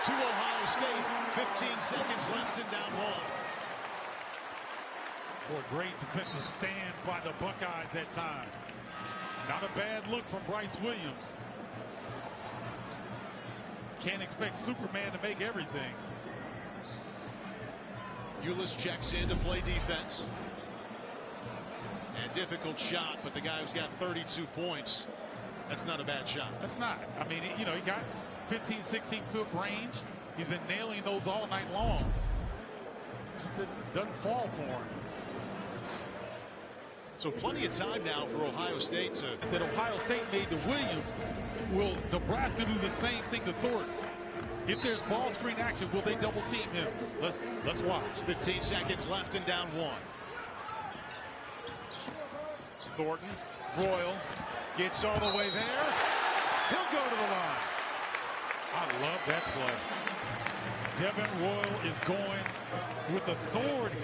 to Ohio State. 15 seconds left and down 1. Boy, great defensive stand by the Buckeyes that time. Not a bad look from Bryce Williams. Can't expect Superman to make everything. Ulis checks in to play defense. And a difficult shot, but the guy who's got 32 points, that's not a bad shot. That's not. I mean, you know, he got 15, 16-foot range. He's been nailing those all night long. Just doesn't fall for him. So plenty of time now for Ohio State to... That Ohio State made to Williams. Will Nebraska do the same thing to Thornton? If there's ball screen action, will they double team him? Let's watch. 15 seconds left and down 1. Thornton, Royal, gets all the way there. He'll go to the line. I love that play. Devin Royal is going with authority.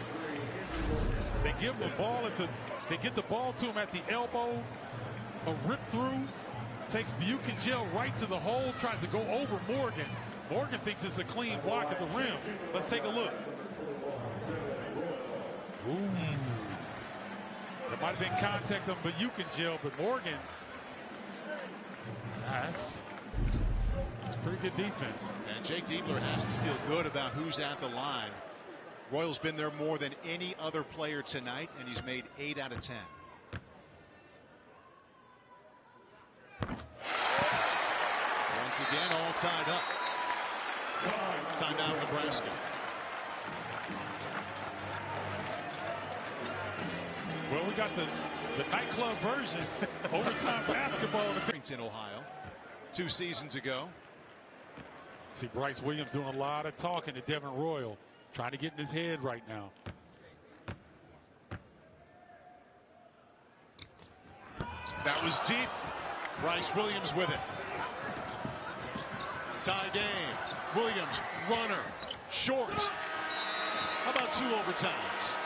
They give him the ball they get the ball to him at the elbow. A rip through. Takes Buchtunjel right to the hole. Tries to go over Morgan. Morgan thinks it's a clean block at the rim. Let's take a look. Ooh. There might have been contact on Buchtunjel, but Morgan. That's pretty good defense. And Jake Diebler has to feel good about who's at the line. Royal's been there more than any other player tonight, and he's made 8 out of 10. Once again, all tied up. Timeout, Nebraska. Well, we got the nightclub version. Overtime basketball In Ohio 2 seasons ago. See Bryce Williams doing a lot of talking to Devin Royal. Trying to get in his head right now. That was deep. Bryce Williams with it. Tie game. Williams, runner, short. How about 2 overtimes?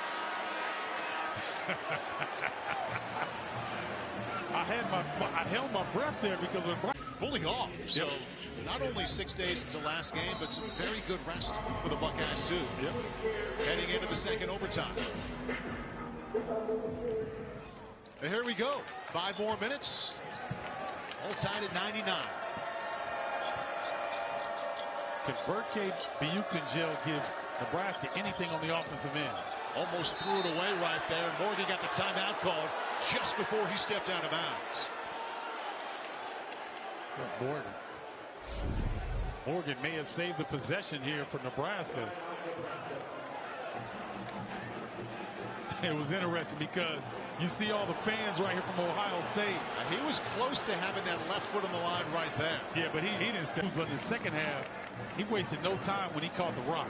I held my breath there because of fully off. So not only 6 days since the last game, but some very good rest for the Buckeyes too. Yep. Heading into the second overtime. And here we go. 5 more minutes. All tied at 99. Can Burke Buchtenjel give Nebraska anything on the offensive end? Almost threw it away right there. Morgan got the timeout called just before he stepped out of bounds. Morgan may have saved the possession here for Nebraska. It was interesting because you see all the fans right here from Ohio State. He was close to having that left foot on the line right there. Yeah, but he didn't step. But in the second half, he wasted no time when he caught the rock.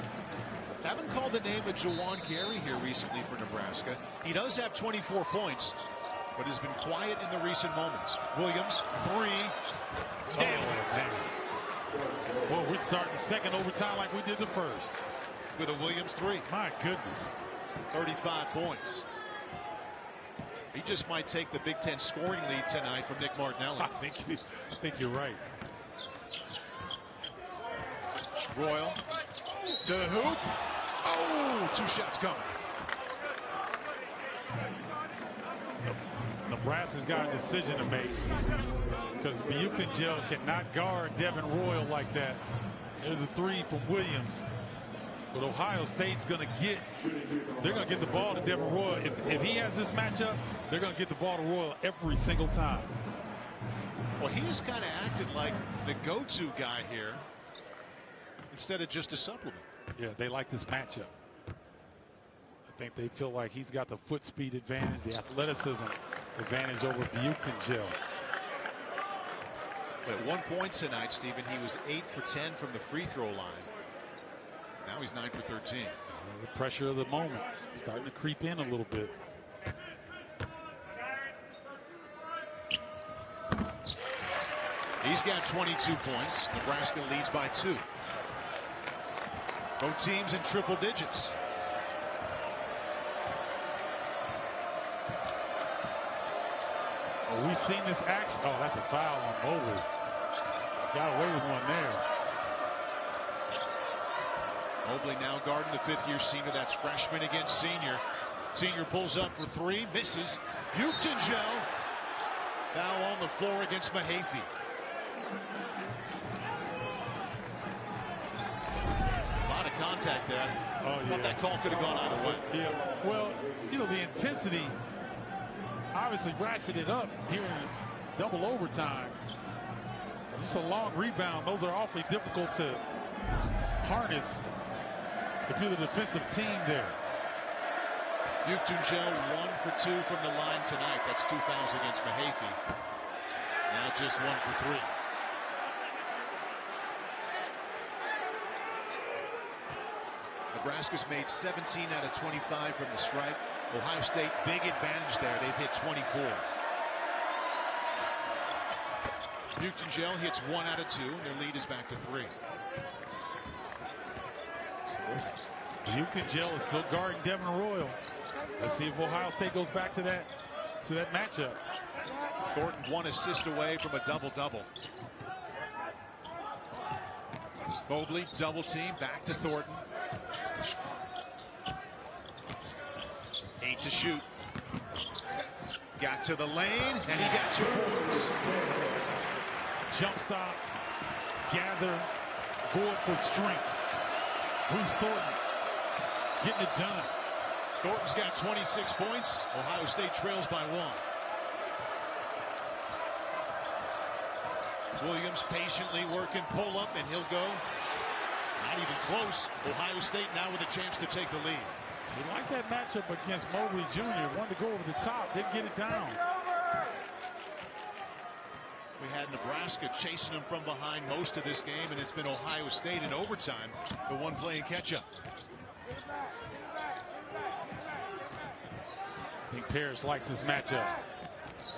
Haven't called the name of Juwan here recently for Nebraska. He does have 24 points, but has been quiet in the recent moments. Williams, 3. Nailed it. Well, we're starting the second overtime like we did the first. With a Williams 3. My goodness. 35 points. He just might take the Big Ten scoring lead tonight from Nick Martinelli. I think you're right. Royal to hoop. Oh, 2 shots coming. Nebraska's got a decision to make because Buchtenjel cannot guard Devin Royal like that. There's a 3 from Williams. But Ohio State's going to they're going to get the ball to Devin Royal. If he has this matchup, they're going to get the ball to Royal every single time. Well, he has kind of acted like the go-to guy here instead of just a supplement. Yeah, they like this matchup. I think they feel like he's got the foot speed advantage, the athleticism advantage over Buchtenjel. But at 1 point tonight, Stephen, he was 8 for 10 from the free throw line. Now he's 9 for 13. The pressure of the moment starting to creep in a little bit. He's got 22 points. Nebraska leads by 2. Both teams in triple digits. Oh, we've seen this action. Oh, that's a foul on Mobley. Got away with one there. Mobley now guarding the 5th-year senior. That's freshman against senior. Senior pulls up for 3, misses. Buchtenjel. Foul on the floor against Mahaffey. A lot of contact there. Oh, yeah. Thought that call could have gone either way. Yeah. Well, you know, the intensity obviously ratcheted up here in double overtime. Just a long rebound. Those are awfully difficult to harness if you're the defensive team there. Buchtenjel 1 for 2 from the line tonight. That's 2 fouls against Mahaffey. Now just 1 for 3. Nebraska's made 17 out of 25 from the stripe. Ohio State, big advantage there. They've hit 24. Buchtenjel hits 1 out of 2, and their lead is back to 3. Buchtenjel is still guarding Devin Royal. Let's see if Ohio State goes back to that matchup. Thornton 1 assist away from a double-double. Mobley double team, back to Thornton. 8 to shoot. Got to the lane, and he got 2 points. Jump stop, gather, go up with strength. Bruce Thornton getting it done. Thornton's got 26 points. Ohio State trails by 1. Williams patiently working pull up, and he'll go. Not even close. Ohio State now with a chance to take the lead. He liked that matchup against Mobley Jr. Wanted to go over the top, didn't get it down. We had Nebraska chasing them from behind most of this game, and it's been Ohio State in overtime, the one playing catch-up. I think Parrish likes this matchup.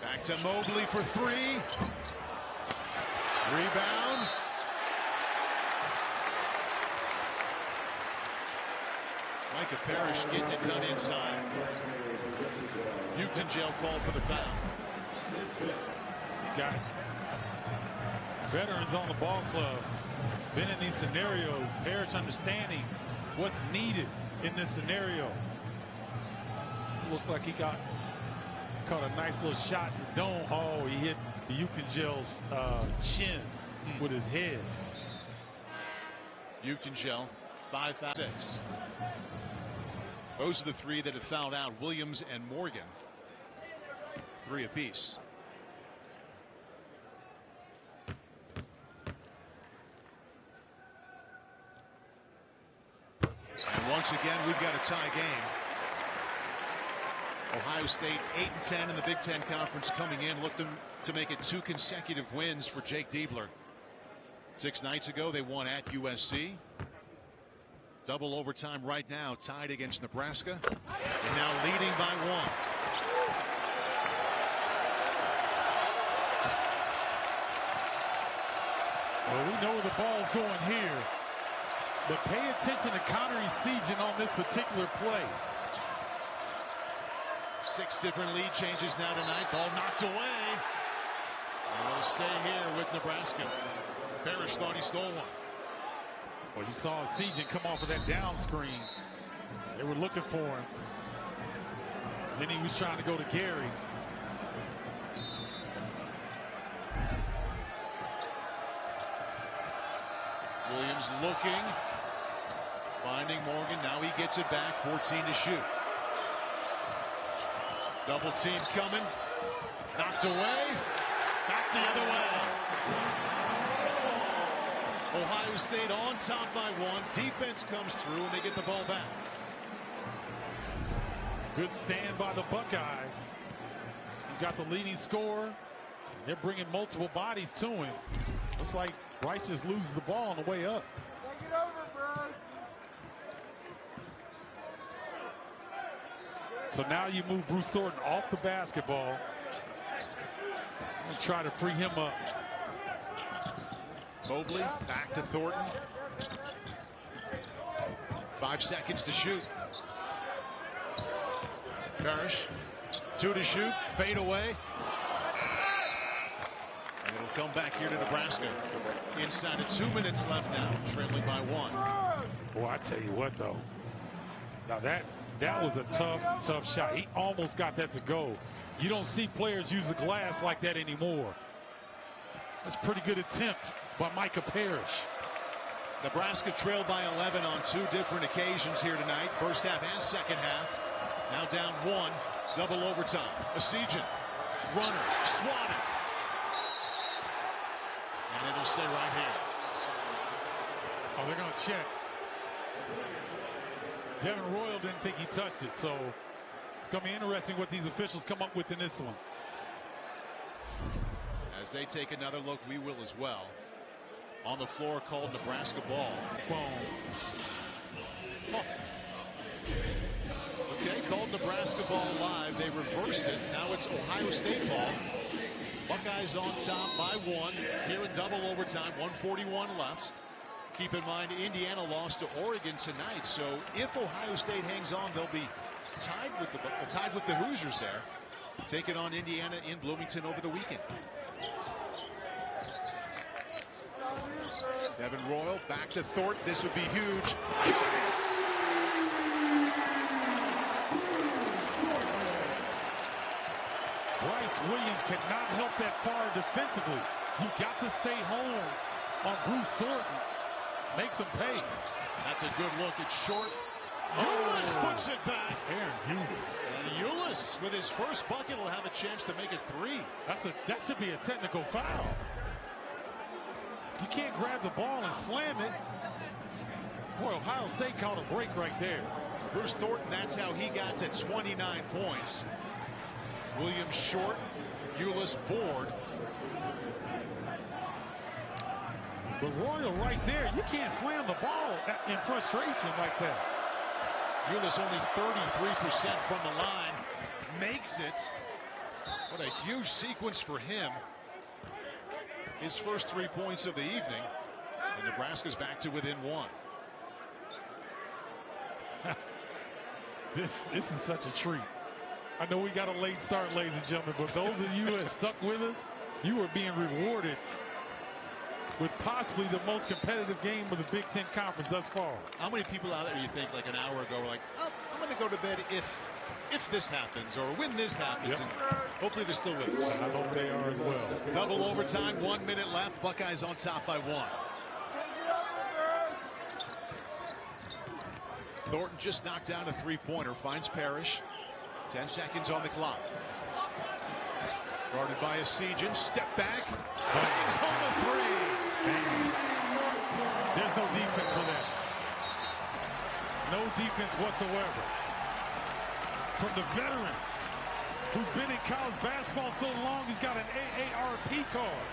Back to Mobley for 3. Rebound. Micah Parrish getting it done inside. Buchtenjel called for the foul. You got it. Veterans on the ball club. Been in these scenarios. Parrish understanding what's needed in this scenario. Looked like he got Caught a nice little shot in the dome. Oh, he hit Ukinjel's shin with his head. Ukinjel, 5 fouls, 6. Those are the 3 that have fouled out. Williams and Morgan, 3 apiece. And once again, we've got a tie game. Ohio State 8-10 in the Big Ten Conference coming in. Looked to make it 2 consecutive wins for Jake Diebler. 6 nights ago, they won at USC. Double overtime right now, tied against Nebraska. And now leading by 1. Well, we know where the ball's going here. But pay attention to Connery Seagen on this particular play. 6 different lead changes now tonight. Ball knocked away. And it'll stay here with Nebraska. Parrish thought he stole one. Well, you saw Seagen come off of that down screen. They were looking for him. Then he was trying to go to Gary. Williams looking. Finding Morgan. Now he gets it back. 14 to shoot. Double team coming. Knocked away. Back the other way. Ohio State on top by 1. Defense comes through and they get the ball back. Good stand by the Buckeyes. You got the leading scorer. They're bringing multiple bodies to him. Looks like Bryce just loses the ball on the way up. Take it over, Bryce. So now you move Bruce Thornton off the basketball. And try to free him up. Mobley back to Thornton. 5 seconds to shoot. Parrish, 2 to shoot, fade away. And it'll come back here to Nebraska. Inside of 2 minutes left now, trailing by 1. Boy, I tell you what, though. Now that was a tough shot. He almost got that to go. You don't see players use the glass like that anymore. That's a pretty good attempt by Micah Parrish. Nebraska trailed by 11 on 2 different occasions here tonight. First half and second half. Now down 1. Double overtime. Seagen, runner, swatted. And it'll stay right here. Oh, they're going to check. Devin Royal didn't think he touched it, so it's going to be interesting what these officials come up with in this one. As they take another look, we will as well. On the floor, called Nebraska ball. Oh. Okay, called Nebraska ball live. They reversed it. Now it's Ohio State ball. Buckeyes on top by 1 here in double overtime. 1:41 left. Keep in mind, Indiana lost to Oregon tonight, so if Ohio State hangs on, they'll be tied with the Hoosiers there. Taking on Indiana in Bloomington over the weekend. Devin Royal back to Thornton. This would be huge. Bryce Williams cannot help that far defensively. You got to stay home on Bruce Thornton. Makes him pay. That's a good look. It's short. Ulis puts it back. Aaron Ulis. And Ulis, with his first bucket, will have a chance to make it 3. That should be a technical foul. You can't grab the ball and slam it. Boy, Ohio State caught a break right there. Bruce Thornton, that's how he got to 29 points. Williams short. Ulis board. But Royal right there, you can't slam the ball in frustration like that. Ulis only 33% from the line. Makes it. What a huge sequence for him. His first 3 points of the evening. And Nebraska's back to within 1. This is such a treat. I know we got a late start, ladies and gentlemen, but those of you who have stuck with us, you are being rewarded with possibly the most competitive game of the Big Ten Conference thus far. How many people out there you think like an hour ago were like, oh, I'm going to go to bed if this happens or when this happens? Yep. And hopefully they're still with us. I hope they are as well. Double overtime, 1 minute left. Buckeyes on top by 1. Thornton just knocked down a three-pointer, finds Parrish. 10 seconds on the clock. Guarded by Esijan, step back, bangs home a three. There's no defense for that. No defense whatsoever. From the veteran who's been in college basketball so long, he's got an AARP card.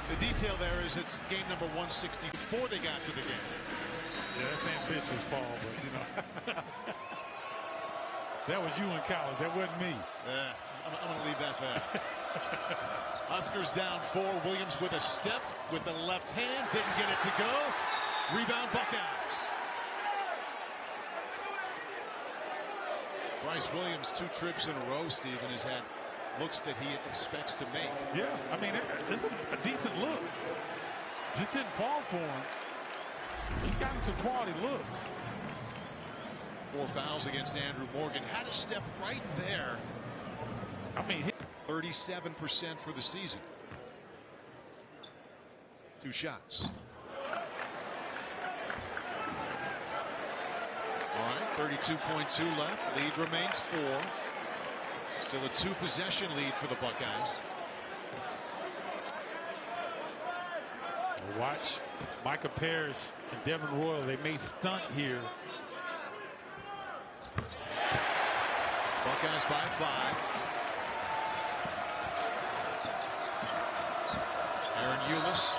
The detail there is it's game number 160 before they got to the game. Yeah, that's ambitious, Paul, but you know. That was you in college. That wasn't me. I'm going to leave that there. Huskers down 4. Williams with a step with the left hand. Didn't get it to go. Rebound Buckeyes. Bryce Williams 2 trips in a row, Stephen, has had looks that he expects to make. Yeah, I mean, it's a decent look. Just didn't fall for him. He's gotten some quality looks. 4 fouls against Andrew Morgan. Had a step right there. I mean, 37% for the season. 2 shots. All right, 32.2 left. Lead remains 4. Still a 2-possession lead for the Buckeyes. Watch Micah Parrish and Devin Royal. They may stunt here. Buckeyes by 5. Aaron Eulis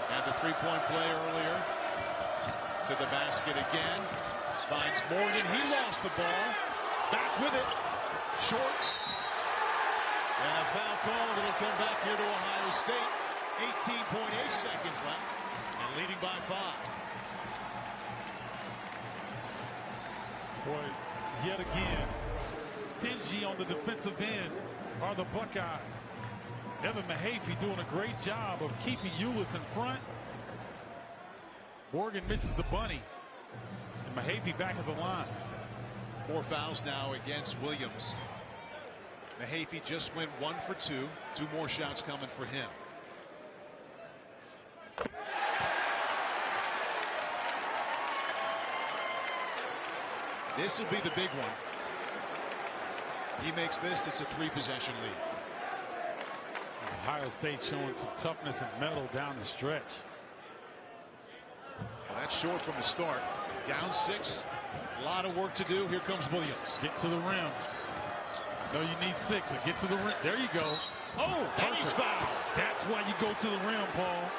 had the 3-point play earlier. To the basket again. Finds Morgan. He lost the ball. Back with it. Short. And a foul call. It'll come back here to Ohio State. 18.8 seconds left. And leading by 5. Boy, yet again, stingy on the defensive end are the Buckeyes. Evan Mahaffey doing a great job of keeping Eulis in front. Morgan misses the bunny. And Mahaffey back at the line. 4 fouls now against Williams. Mahaffey just went 1 for 2. 2 more shots coming for him. This will be the big one. He makes this, it's a 3-possession lead. Ohio State showing some toughness and mettle down the stretch. Well, that's short from the start. Down 6. A lot of work to do. Here comes Williams. Get to the rim. No, you need 6, but get to the rim. There you go. Oh, and he's fouled. That's why you go to the rim, Paul.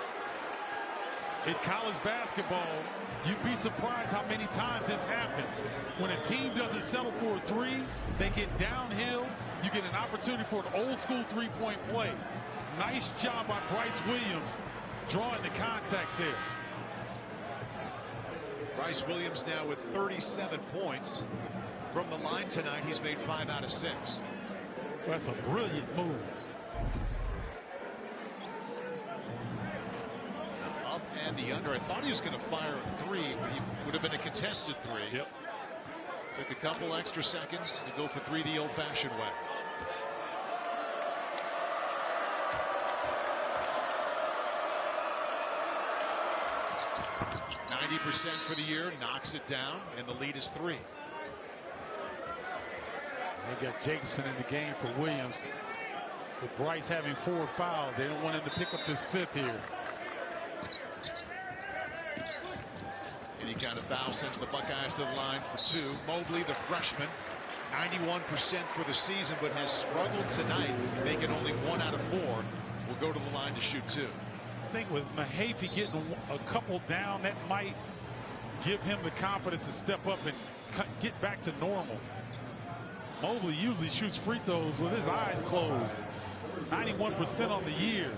In college basketball, you'd be surprised how many times this happens. When a team doesn't settle for a 3, they get downhill. You get an opportunity for an old school 3-point play. Nice job by Bryce Williams drawing the contact there. Bryce Williams now with 37 points. From the line tonight, he's made 5 out of 6. That's a brilliant move. Up and the under. I thought he was going to fire a 3, but he would have been a contested 3. Yep. Took a couple extra seconds to go for 3 the old-fashioned way. %, for the year, knocks it down, and the lead is 3. They got Jacobson in the game for Williams. With Bryce having 4 fouls, they don't want him to pick up this 5th here. Any kind of foul sends the Buckeyes to the line for 2. Mobley, the freshman, 91% for the season, but has struggled tonight, making only 1 out of 4. Will go to the line to shoot 2. I think with Mahaffey getting a couple down, that might give him the confidence to step up and get back to normal. Mobley usually shoots free throws with his eyes closed. 91% on the year.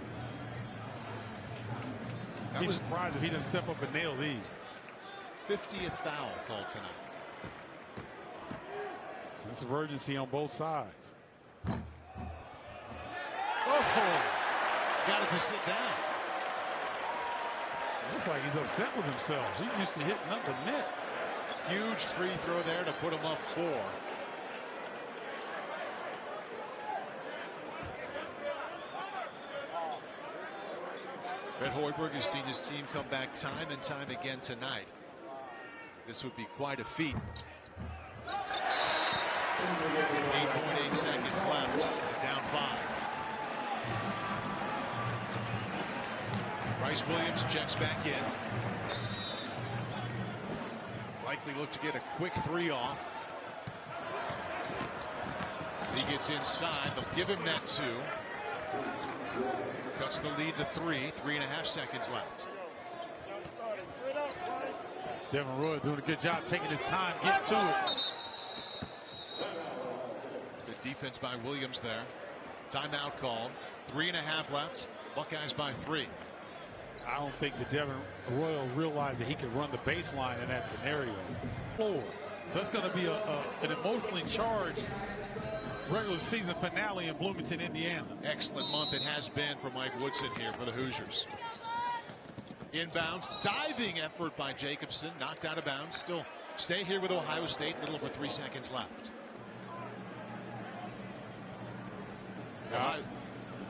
I'd be surprised if he didn't step up and nail these. 50th foul called tonight. Sense of urgency on both sides. Oh, got it to sit down. Looks like he's upset with himself. He's used to hitting up the net. Huge free throw there to put him up 4. Red Hoiberg has seen his team come back time and time again tonight. This would be quite a feat. 8.8 seconds left. Down 5. Bryce Williams checks back in. Likely look to get a quick 3 off. He gets inside. They'll give him that 2. Cuts the lead to 3. 3.5 seconds left. Devin Roy doing a good job taking his time, get to it. Good defense by Williams there. Timeout called. 3.5 left. Buckeyes by 3. I don't think the Devin Royal realized that he could run the baseline in that scenario. So it's going to be an emotionally charged regular season finale in Bloomington, Indiana. Excellent month it has been for Mike Woodson here for the Hoosiers. Inbounds, diving effort by Jacobson, knocked out of bounds. Still stay here with Ohio State, little over 3 seconds left.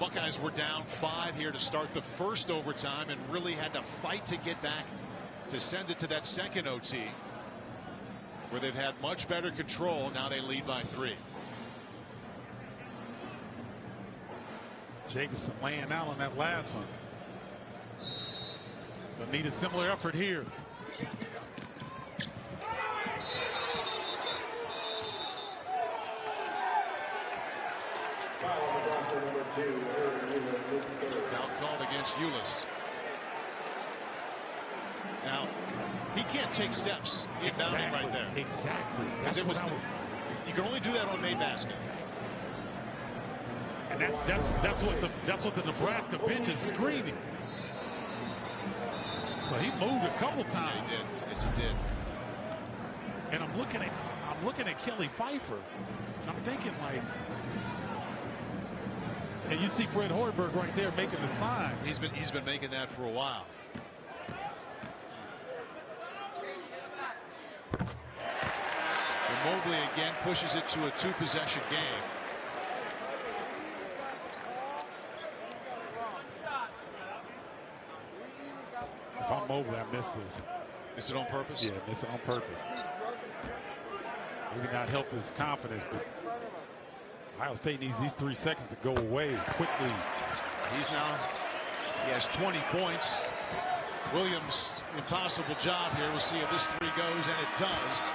Buckeyes were down 5 here to start the first overtime and really had to fight to get back to send it to that second OT, where they've had much better control. Now they lead by 3. Jacobson laying out on that last one. They'll need a similar effort here. Foul called against Ulis. Now, he can't take steps inbounding right there. Exactly. You can only do that on made basket. And that's what the Nebraska bench is screaming. So he moved a couple times. Yeah, he did. Yes, he did. And I'm looking at Kelly Pfeiffer, and I'm thinking, like, and you see Fred Hoiberg right there making the sign. He's been making that for a while. And Mobley again pushes it to a 2-possession game. If I'm Mobley, I miss this. Miss it on purpose? Yeah, miss it on purpose. Maybe not help his confidence, but Ohio State needs these 3 seconds to go away quickly. He has 20 points. Williams, impossible job here. We'll see if this 3 goes, and it does.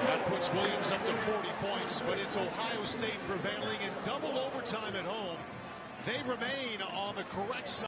That puts Williams up to 40 points, but it's Ohio State prevailing in double overtime at home. They remain on the correct side.